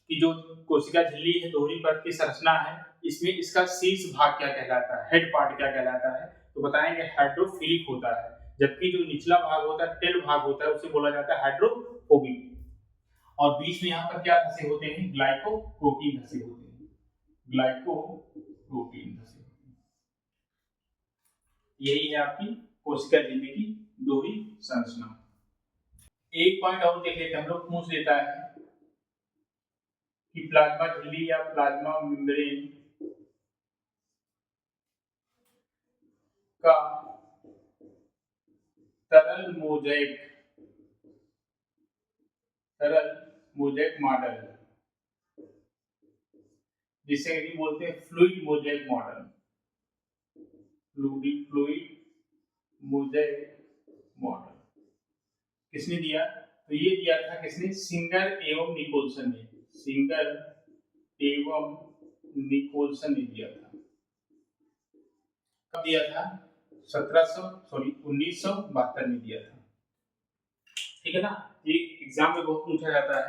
कि जो कोशिका झिल्ली है दोहरी परत की संरचना है, इसमें इसका शीर्ष भाग क्या कहलाता है, हेड पार्ट क्या कहलाता है, तो बताएंगे हाइड्रोफिलिक होता है, जबकि जो निचला भाग होता है टेल भाग होता है उसे बोला जाता है हाइड्रोफोबिक। और बीच में यहाँ पर क्या धसे होते हैं, ग्लाइकोप्रोटीन धसे होते हैं, ग्लाइकोप्रोटीन धसे होते हैं। यही है आपकी कोशिका झिल्ली की दोहरी संरचना। एक पॉइंट और देख लेते हैं हम लोग, पूछ लेता है कि प्लाज्मा झिल्ली या प्लाज्मा मेम्ब्रेन का तरल मोज़ेक मॉडल, जिसे भी बोलते हैं fluid mosaic model, fluid mosaic model किसने दिया, तो ये दिया था किसने, सिंगर एवं निकोलसन ने, सिंगर एवं निकोलसन ने दिया था। कब दिया था, 1972 में दिया था। ठीक है ना, ये एग्जाम में बहुत पूछा जाता है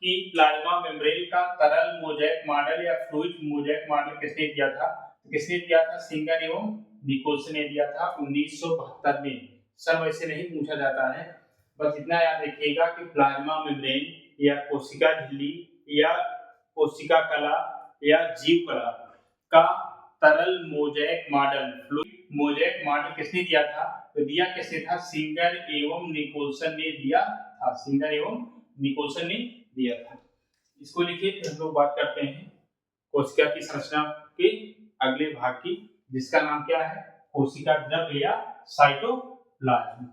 कि प्लाज्मा मेम्ब्रेन का तरल मोज़ेक मॉडल या फ्लूइड मोज़ेक मॉडल किसने दिया था, तो किसने दिया था, सिंगर एवं निकोलसन ने दिया था 1972 में। सर वैसे नहीं पूछा जाता है, बस इतना याद रखिएगा कि प्लाज्मा मेम्ब्रेन या कोशिका झिल्ली या कोशिका कला या जीव कला का तरल mosaic model, fluid mosaic model किसने दिया था, तो दिया किसने था, सिंगर एवं निकोलसन ने दिया था, सिंगर एवं निकोलसन ने दिया था। इसको लिखिए, फिर हम लोग बात करते हैं कोशिका की संरचना के अगले भाग की, जिसका नाम क्या है, कोशिका द्रव्य या साइटोप्लाज्म।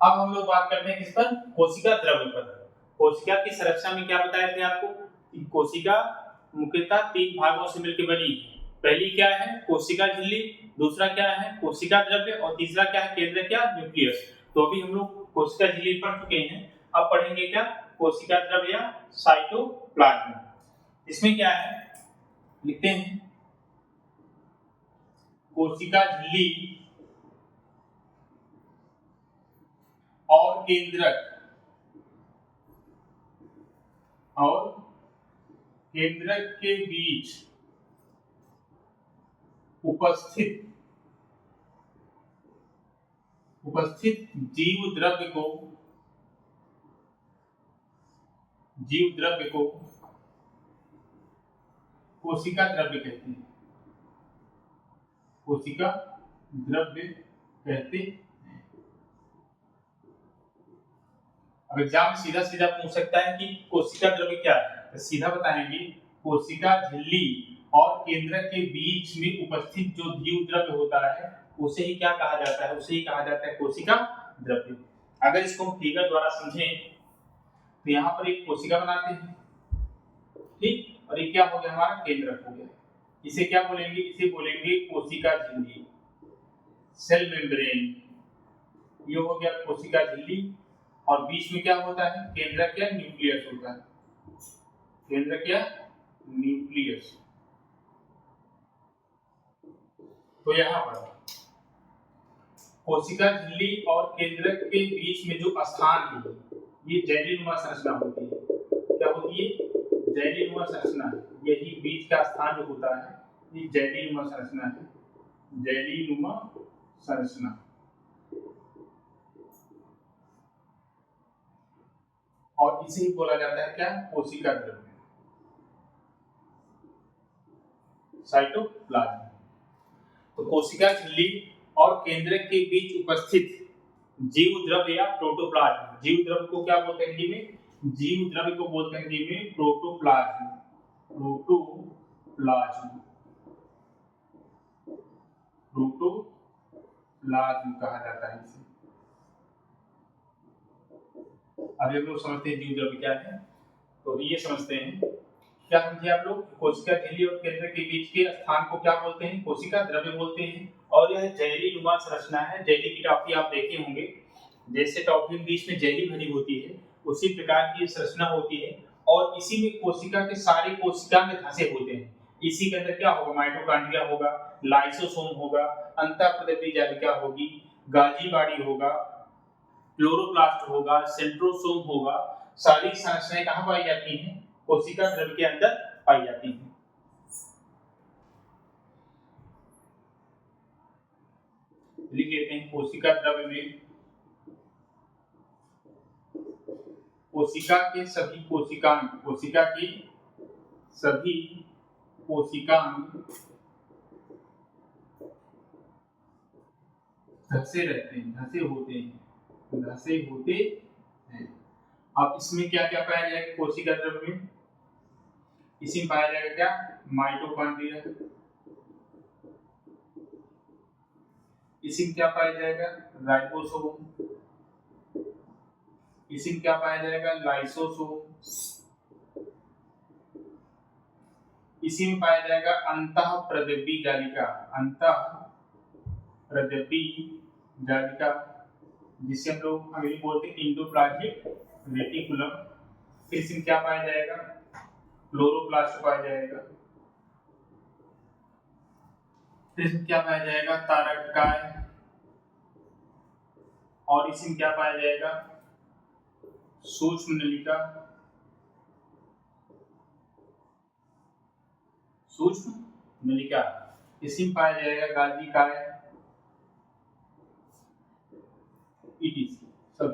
अब हम लोग बात करते हैं किस पर, कोशिका द्रव्य पर। कोशिका की संरचना में क्या बताए थे आपको, कोशिका मुख्यतः 3 भागों से मिलकर बनी है। पहली क्या है, कोशिका झिल्ली, दूसरा क्या है, कोशिका द्रव्य, और तीसरा क्या है, केंद्र क्या, न्यूक्लियस। तो अभी हम लोग कोशिका झिल्ली पढ़ चुके हैं, अब पढ़ेंगे क्या, कोशिका द्रव्य या साइटोप्लाज्म। इसमें क्या है, लिखते हैं कोशिका झिल्ली और केंद्रक के बीच उपस्थित जीव द्रव्य को कोशिका द्रव्य कहते हैं, कोशिका द्रव्य कहते हैं। अब एग्जाम में सीधा सीधा पूछ सकता है कि कोशिका द्रव्य क्या है, तो सीधा बताएंगे कोशिका झिल्ली और केंद्रक के बीच में उपस्थित जो जीव द्रव्य होता है उसे ही क्या कहा जाता है, उसे ही कहा जाता है कोशिका द्रव्य। अगर इसको हम फिगर द्वारा समझें तो यहाँ पर एक कोशिका बनाते हैं, ठीक, और ये क्या हो गया, हमारा केंद्रक हो गया। इसे क्या बोलेंगे, इसे बोलेंगे कोशिका झिल्ली, सेल मेम्ब्रेन, ये हो गया कोशिका झिल्ली, और बीच में क्या होता है, केंद्रक या न्यूक्लियस होता है, केंद्रक या न्यूक्लियस। तो यहाँ पर कोशिका झिल्ली और केंद्रक के बीच में जो स्थान है ये जैलीनुमा संरचना होती है। क्या होती है, जैलीनुमा संरचना है, यही बीच का स्थान जो होता है ये जैलीनुमा संरचना है, जैलीनुमा संरचना। और इसे ही बोला जाता है क्या, कोशिका द्रव्य, साइटोप्लाज्म। तो कोशिका झिल्ली और केंद्रक के बीच उपस्थित जीव द्रव्य या प्रोटोप्लाज्म, जीव द्रव्य को क्या बोलते हैं हिंदी में, जीव द्रव्य को बोलते हैं हिंदी में प्रोटोप्लाज्म, प्रोटोप्लाज्म, प्रोटोप्लाज्म कहा जाता है इसे। अभी हम लोग समझते हैं जीव द्रव्य क्या है, तो ये समझते हैं, क्या समझे आप लोग, कोशिका झिल्ली और केंद्र के बीच के स्थान को क्या बोलते हैं, कोशिका द्रव्य बोलते हैं। और यह जैलीनुमा संरचना है, जैली की टॉफी आप देखे होंगे, जैसे टॉफी में बीच में जैली भरी होती है उसी प्रकार की संरचना होती है, और इसी में कोशिका के सारे कोशिका में धसे होते हैं। इसी के अंदर क्या होगा, माइटोकॉन्ड्रिया होगा, लाइसोसोम होगा, अंतःप्रदीप्ति जालिका होगी, गाजी बॉडी होगा, क्लोरोप्लास्ट होगा, सेंट्रोसोम होगा। सारी संरचनाएं कहाँ पाई जाती हैं, कोशिका द्रव्य के अंदर पाई जाती हैं। लिख लेते हैं, कोशिका द्रव्य में कोशिका के सभी कोशिकांग, कोशिका की सभी कोशिकांग धसे रहते हैं, धसे होते हैं। अब इसमें क्या क्या पाया जाएगा कोशिका द्रव्य में, इसमें पाया जाएगा क्या, माइटोकॉन्ड्रिया, इसमें क्या पाया जाएगा, राइबोसोम, इसमें क्या पाया जाएगा, लाइसोसोम, इसी में पाया जाएगा अंतःप्रदीप्ति जालिका, अंतःप्रदीप्ति जालिका, जिसे हम लोग अंग्रेजी बोलते हैं एंडोप्लाज्मिक रेटिकुलम। फिर इसमें क्या पाया जाएगा, क्लोरोप्लास्ट पाया जाएगा। फिर इसमें क्या पाया जाएगा, तारककाय, और इसमें क्या पाया जाएगा, सूक्ष्म नलिका, सूक्ष्म नलिका, इसमें पाया जाएगा गाजी काय, सब।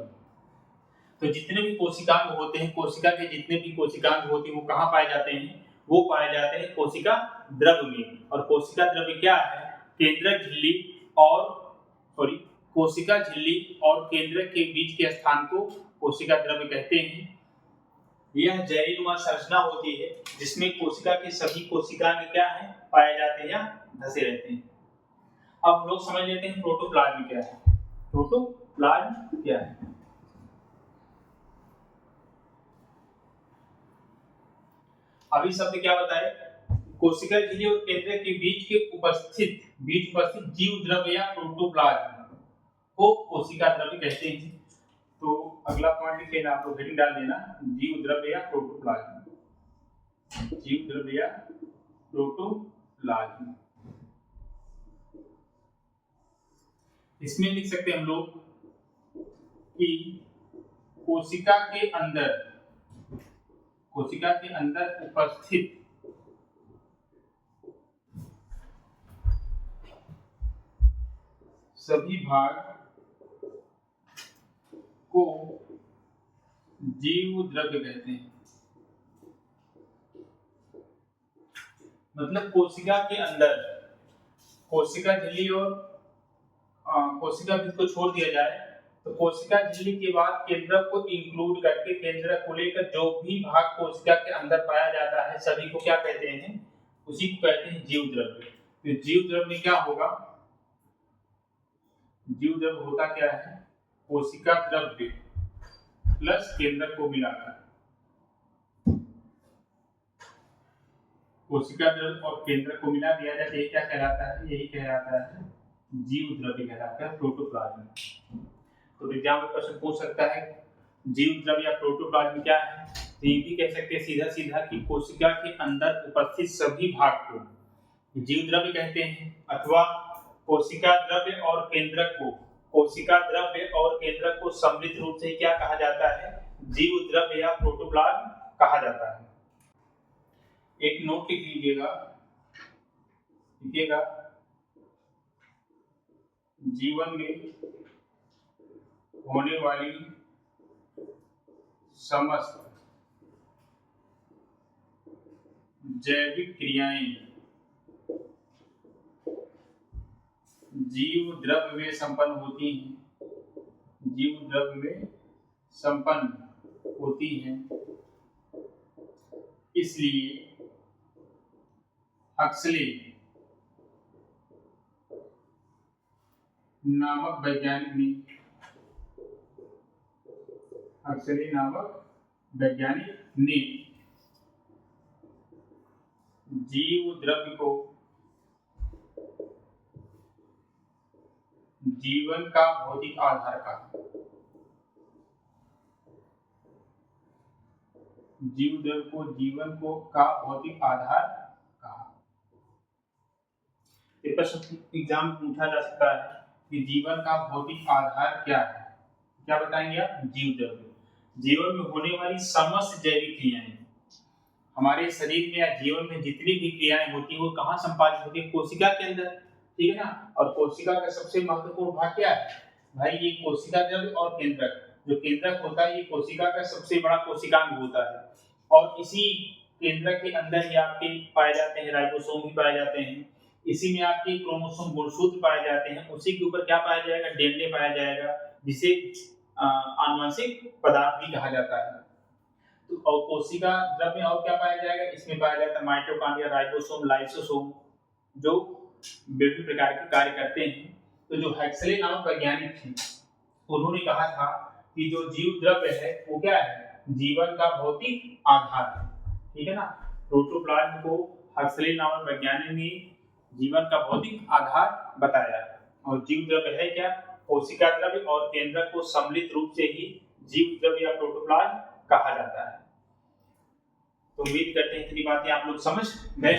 तो जितने भी कोशिकांग होते हैं, कोशिका के जितने भी कोशिकांग होते हैं वो कहाँ पाए जाते हैं, वो पाए जाते हैं कोशिका द्रव्य में। और कोशिका द्रव्य क्या है, केंद्रक झिल्ली और कोशिका झिल्ली और केंद्रक के बीच के स्थान को कोशिका द्रव्य कहते हैं। यह जैलीनुमा संरचना होती है जिसमें कोशिका के सभी कोशिकांग क्या है, पाए जाते हैं या धसे रहते हैं। अब हम लोग समझ लेते हैं प्रोटोप्लाज्म क्या है। प्रोटोप्लाज्म क्या है, अभी शब्द क्या बताए, कोशिका झिल्ली और केंद्रक के बीच उपस्थित जीव द्रव्य या प्रोटोप्लाज्म को कोशिका द्रव्य कहते हैं। तो अगला पॉइंट लिख लेना, आप लोग हेडिंग डाल देना, जीव द्रव्य या प्रोटोप्लाज्म, जीव द्रव्य या प्रोटोप्लाज्म। इसमें लिख सकते हैं हम लोग कि कोशिका के अंदर उपस्थित सभी भाग को जीव द्रव्य कहते हैं। मतलब कोशिका के अंदर, कोशिका झिल्ली और कोशिका भित्ति को छोड़ दिया जाए तो कोशिका झिल्ली के बाद केंद्रक को इंक्लूड करके, केंद्रक को लेकर जो भी भाग कोशिका के अंदर पाया जाता है सभी को क्या कहते हैं, उसी को कहते हैं जीव द्रव्य। तो जीव द्रव्य में क्या होगा, जीव द्रव्य होता क्या है, कोशिका द्रव्य प्लस केंद्रक को मिलाकर, कोशिका द्रव्य और केंद्रक को मिला दिया जाए, यही क्या कहलाता है, यही कहलाता है जीव द्रव्य कहलाता है, प्रोटोप्लाज्म। तो एग्जाम में प्रश्न पूछ सकता है जीव द्रव्य या प्रोटोप्लाज्म क्या है, तो ये भी कह सकते हैं सीधा सीधा कि कोशिका के अंदर उपस्थित सभी भाग को जीव द्रव्य कहते हैं, अथवा कोशिका द्रव्य और केंद्रक को, कोशिका द्रव्य और केंद्रक को सम्मिलित रूप से क्या कहा जाता है, जीव द्रव्य या प्रोटोप्लाज्म कहा जाता है। एक नोट लिख लीजिएगा, लिखिएगा, जीवन में होने वाली समस्त जैविक क्रियाएं जीव द्रव्य में संपन्न होती हैं, जीव द्रव्य में संपन्न होती हैं। इसलिए हक्सले नामक वैज्ञानिक ने जीव द्रव्य को जीवन का भौतिक आधार कहा, जीव द्रव्य को जीवन का भौतिक आधार कहा। ये प्रश्न एग्जाम में पूछा जा सकता है कि जीवन का भौतिक आधार क्या है। क्या बताएंगे आप? जीव द्रव्य। जीवन में होने वाली समस्त जैविक क्रियाएं, हमारे शरीर में या जीवन में जितनी भी क्रियाएं होती है वो कहाँ संपादित होती है? कोशिका के अंदर, ठीक है ना। और कोशिका का सबसे महत्वपूर्ण भाग क्या है भाई? ये कोशिका द्रव्य और केंद्रक। जो केंद्रक होता है ये कोशिका का सबसे बड़ा कोशिकांग होता है, और इसी केंद्रक के अंदर ही आपके पाए जाते हैं राइबोसोम भी पाए जाते हैं। इसी में आपके क्रोमोसोम गुणसूत्र पाए जाते हैं। उसी के ऊपर क्या पाया जाएगा? डीएनए पाया जाएगा, जिसे आनुवंशिक पदार्थ भी कहा जाता है। तो और कोशिका द्रव्य में और क्या पाया जाएगा? इसमें पाया जाता है माइटोकॉन्ड्रिया, राइबोसोम, लाइसोसोम, जो विभिन्न प्रकार के कार्य करते हैं। तो जो हेक्सले नामक वैज्ञानिक थे, उन्होंने कहा था कि जो जीव द्रव्य है वो क्या है? जीवन का भौतिक आधार है, ठीक है ना। प्रोटोप्लाज्म को हेक्सले नामक वैज्ञानिक ने जीवन का भौतिक आधार बताया। और जीव द्रव्य है क्या? कोशिका द्रव्य और केंद्रक को सम्मिलित रूप से ही जीव द्रव्य या प्रोटोप्लाज्म कहा जाता है। तो उम्मीद करते हैं इतनी बातें आप लोग समझ गए।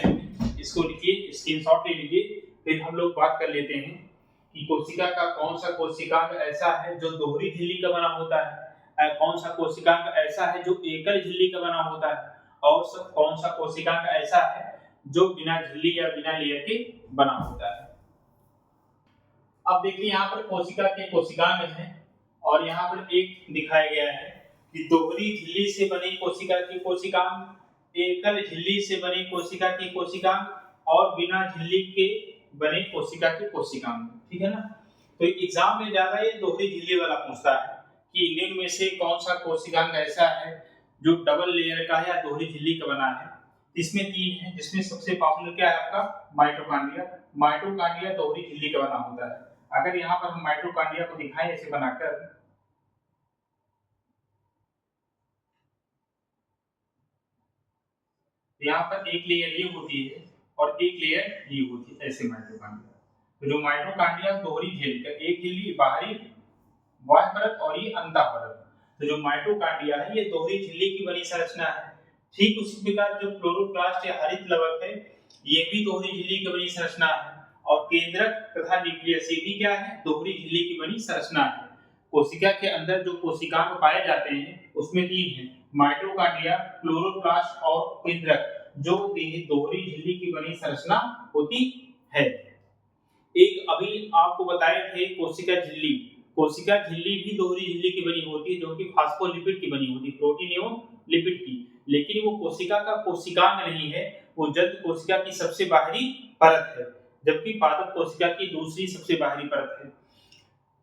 इसको लिखिए, स्क्रीनशॉट ले लीजिए। फिर हम लोग बात कर लेते हैं कि कोशिका का कौन सा कोशिकांग ऐसा है जो दोहरी झिल्ली का बना होता है, कौन सा कोशिकांग ऐसा है जो एकल झिल्ली का बना होता है, और कौन सा कोशिकांग ऐसा है जो बिना झिल्ली या बिना लेयर के बना होता है। अब देखिए यहाँ पर कोशिका के कोशिकांग हैं, और यहाँ पर एक दिखाया गया है कि दोहरी झिल्ली से बनी कोशिका की कोशिकांग, एकल झिल्ली से बनी कोशिका की कोशिकांग, और बिना झिल्ली के बने कोशिका की कोशिकांग, ठीक है ना। तो एग्जाम में ज्यादा ये दोहरी झिल्ली वाला पूछता है कि इनमें में से कौन सा कोशिकांग ऐसा है जो डबल लेयर का है या दोहरी झिल्ली का बना है। इसमें तीन है, जिसमें सबसे पॉपुलर क्या है आपका? माइटोकॉन्ड्रिया। माइटोकॉन्ड्रिया दोहरी झिल्ली का बना होता है। अगर यहाँ पर हम माइटोकॉन्ड्रिया को दिखाएं ऐसे बनाकर, यहाँ पर एक लेयर ये होती है और एक लेयर ये होती है, ऐसे माइटोकॉन्ड्रिया। तो जो माइटोकॉन्ड्रिया दोहरी झिल्ली का, एक झिल्ली बाहरी बाह्य परत और ये अंतः परत। तो जो माइटोकॉन्ड्रिया है ये दोहरी झिल्ली की बनी संरचना है। ठीक उसी प्रकार जो क्लोरोप्लास्ट या हरित लवक है ये भी दोहरी झिल्ली की बनी संरचना है, और केंद्रक तथा न्यूक्लियस ये भी क्या है? दोहरी झिल्ली की बनी संरचना है। कोशिका के अंदर जो कोशिकांग पाए जाते हैं उसमें तीन है, माइटोकॉन्ड्रिया, क्लोरोप्लास्ट और केंद्रक, जो दोहरी झिल्ली की बनी संरचना होती है। एक अभी आपको बताए थे कोशिका झिल्ली। कोशिका झिल्ली भी दोहरी झिल्ली की बनी होती है, जो कि फास्फोलिपिड की बनी होती है, प्रोटीन एवं लिपिड की। लेकिन वो कोशिका का कोशिकांग नहीं है, वो जंतु कोशिका की सबसे बाहरी परत है, जबकि पादप कोशिका की दूसरी सबसे बाहरी परत है।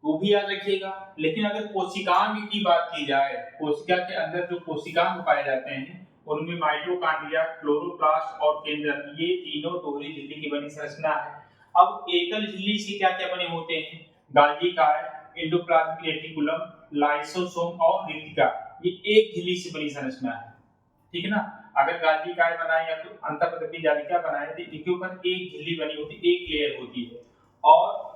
वो भी याद रखिएगा। लेकिन अगर कोशिकांग की बात की जाए, कोशिका के अंदर जो कोशिकांग पाए जाते हैं उनमें माइटोकॉन्ड्रिया, क्लोरोप्लास्ट और केंद्रक, ये तीनों दोहरी झिल्ली की बनी संरचना है। अब एकल झिल्ली से क्या क्या बने होते हैं? गाल्गी काय, एंडोप्लाज्मिक रेटिकुलम, लाइसोसोम और रेटिका, ये एक झिल्ली से बनी संरचना है, ठीक है ना। अगर गाल्गी काय बनाए या फिर अंतःपदपी जालिका बनाए तो इनके ऊपर एक झिल्ली बनी होती है, एक लेयर होती है। और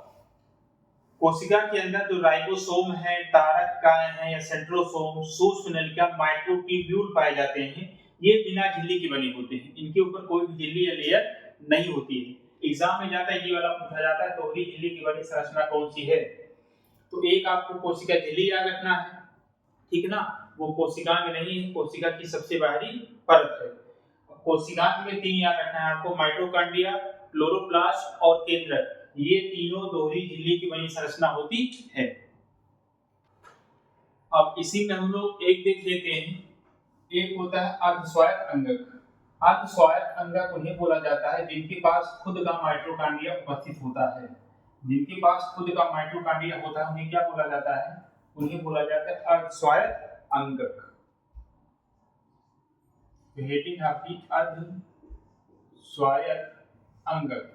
कोशिका के अंदर जो राइबोसोम है, तारक काय है या सेंट्रोसोम, सूक्ष्म नलिका, माइक्रोट्यूब्यूल पाए जाते हैं, ये बिना झिल्ली के बने होते हैं। इनके ऊपर कोई भी झिल्ली या लेयर नहीं होती है। एग्जाम में जाता है ये वाला पूछा जाता है, दोहरी झिल्ली की बनी संरचना कौन सी है? तो एक आपको कोशिका झिल्ली याद रखना है, ठीक है ना। वो कोशिकांग नहीं है, कोशिका की सबसे बाहरी परत है। कोशिकांग में तीन याद रखना है आपको, माइटोकॉन्ड्रिया, क्लोरोप्लास्ट और केंद्रक, ये तीनों दोहरी झिल्ली की बनी संरचना होती है। अब इसी में हम लोग एक देख लेते हैं, एक होता है अर्धस्वायत्त अंगक। अर्धस्वायत्त अंगक उन्हें बोला जाता है जिनके पास खुद का माइटोकॉन्ड्रिया उपस्थित होता है। जिनके पास खुद का माइटोकॉन्ड्रिया होता है उन्हें क्या बोला जाता है? उन्हें बोला जाता है अर्धस्वायत्त अंगक। हेडिंग आपकी अर्धस्वायत्त अंगक,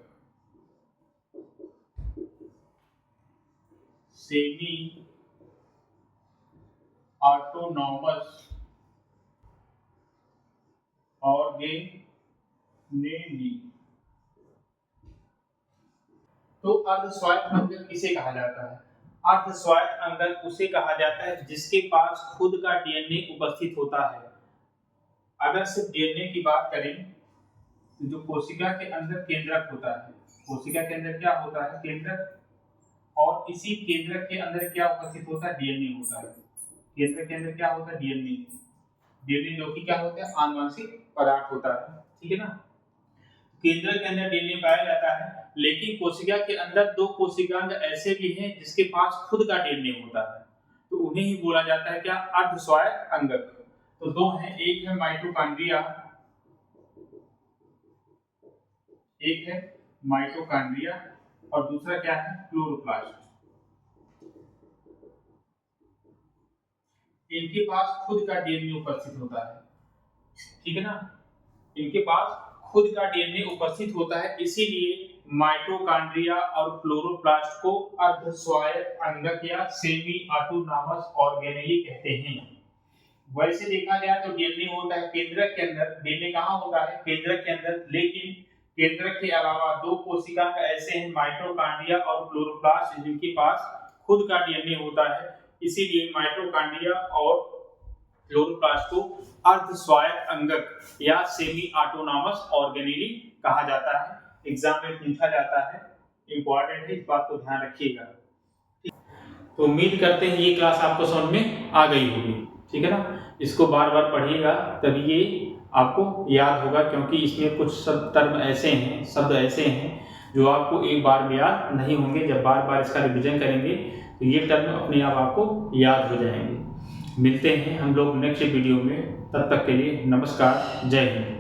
सेमी ऑटोनॉमस ऑर्गेनेली। तो अर्धस्वायत्त अंगक किसे कहा जाता है? अर्धस्वायत्त अंगक उसे कहा जाता है जिसके पास खुद का डीएनए उपस्थित होता है। अगर सिर्फ डीएनए की बात करें तो जो कोशिका के अंदर केंद्रक होता है, कोशिका के अंदर क्या होता है, केंद्रक, और इसी केंद्रक के अंदर क्या उपस्थित होता है, डीएनए होता है। केंद्रक के अंदर क्या होता है, डीएनए। डीएनए जो कि क्या होता है, आनुवंशिक पदार्थ होता है, ठीक है ना। केंद्रक के अंदर डीएनए पाया जाता है, लेकिन कोशिका के अंदर दो कोशिकांग ऐसे भी हैं जिसके पास खुद का डीएनए होता है, तो उन्हें ही बोला जाता है क्या, अर्धस्वायत्त अंगक। तो दो हैं, एक है माइटोकॉन्ड्रिया, एक है माइटोकॉन्ड्रिया और दूसरा क्या है, क्लोरोप्लास्ट। इनके पास खुद का डीएनए उपस्थित होता है, ठीक है ना। इनके पास खुद का डीएनए उपस्थित होता है, इसीलिए माइटोकॉन्ड्रिया और क्लोरोप्लास्ट को अर्धस्वायत्त अंगक या सेमी ऑटोनॉमस ऑर्गेनेली कहते हैं। वैसे देखा जाए तो डीएनए होता है केंद्रक के अंदर, डीएनए कहाँ होता है, केंद्रक के अंदर, लेकिन केंद्रक के अलावा दो कोशिकांग ऐसे हैं, माइटोकॉन्ड्रिया और क्लोरोप्लास्ट, जिनके पास खुद का डीएनए होता है, इसीलिए माइटोकॉन्ड्रिया और क्लोरोप्लास्ट को अर्धस्वायत्त अंगक या सेमी ऑटोनॉमस ऑर्गेनेली कहा जाता है। एग्जाम में पूछा जाता है, इंपॉर्टेंट है, इस बात को ध्यान रखिएगा। तो उम्मीद करते हैं ये क्लास आपको समझ में आ गई होगी, ठीक है ना। इसको बार बार पढ़िएगा तभी ये आपको याद होगा, क्योंकि इसमें कुछ टर्म ऐसे हैं, शब्द ऐसे हैं जो आपको एक बार में याद नहीं होंगे। जब बार बार इसका रिवीजन करेंगे तो ये टर्म अपने आप आपको याद हो जाएंगे। मिलते हैं हम लोग नेक्स्ट वीडियो में, तब तक के लिए नमस्कार, जय हिंद।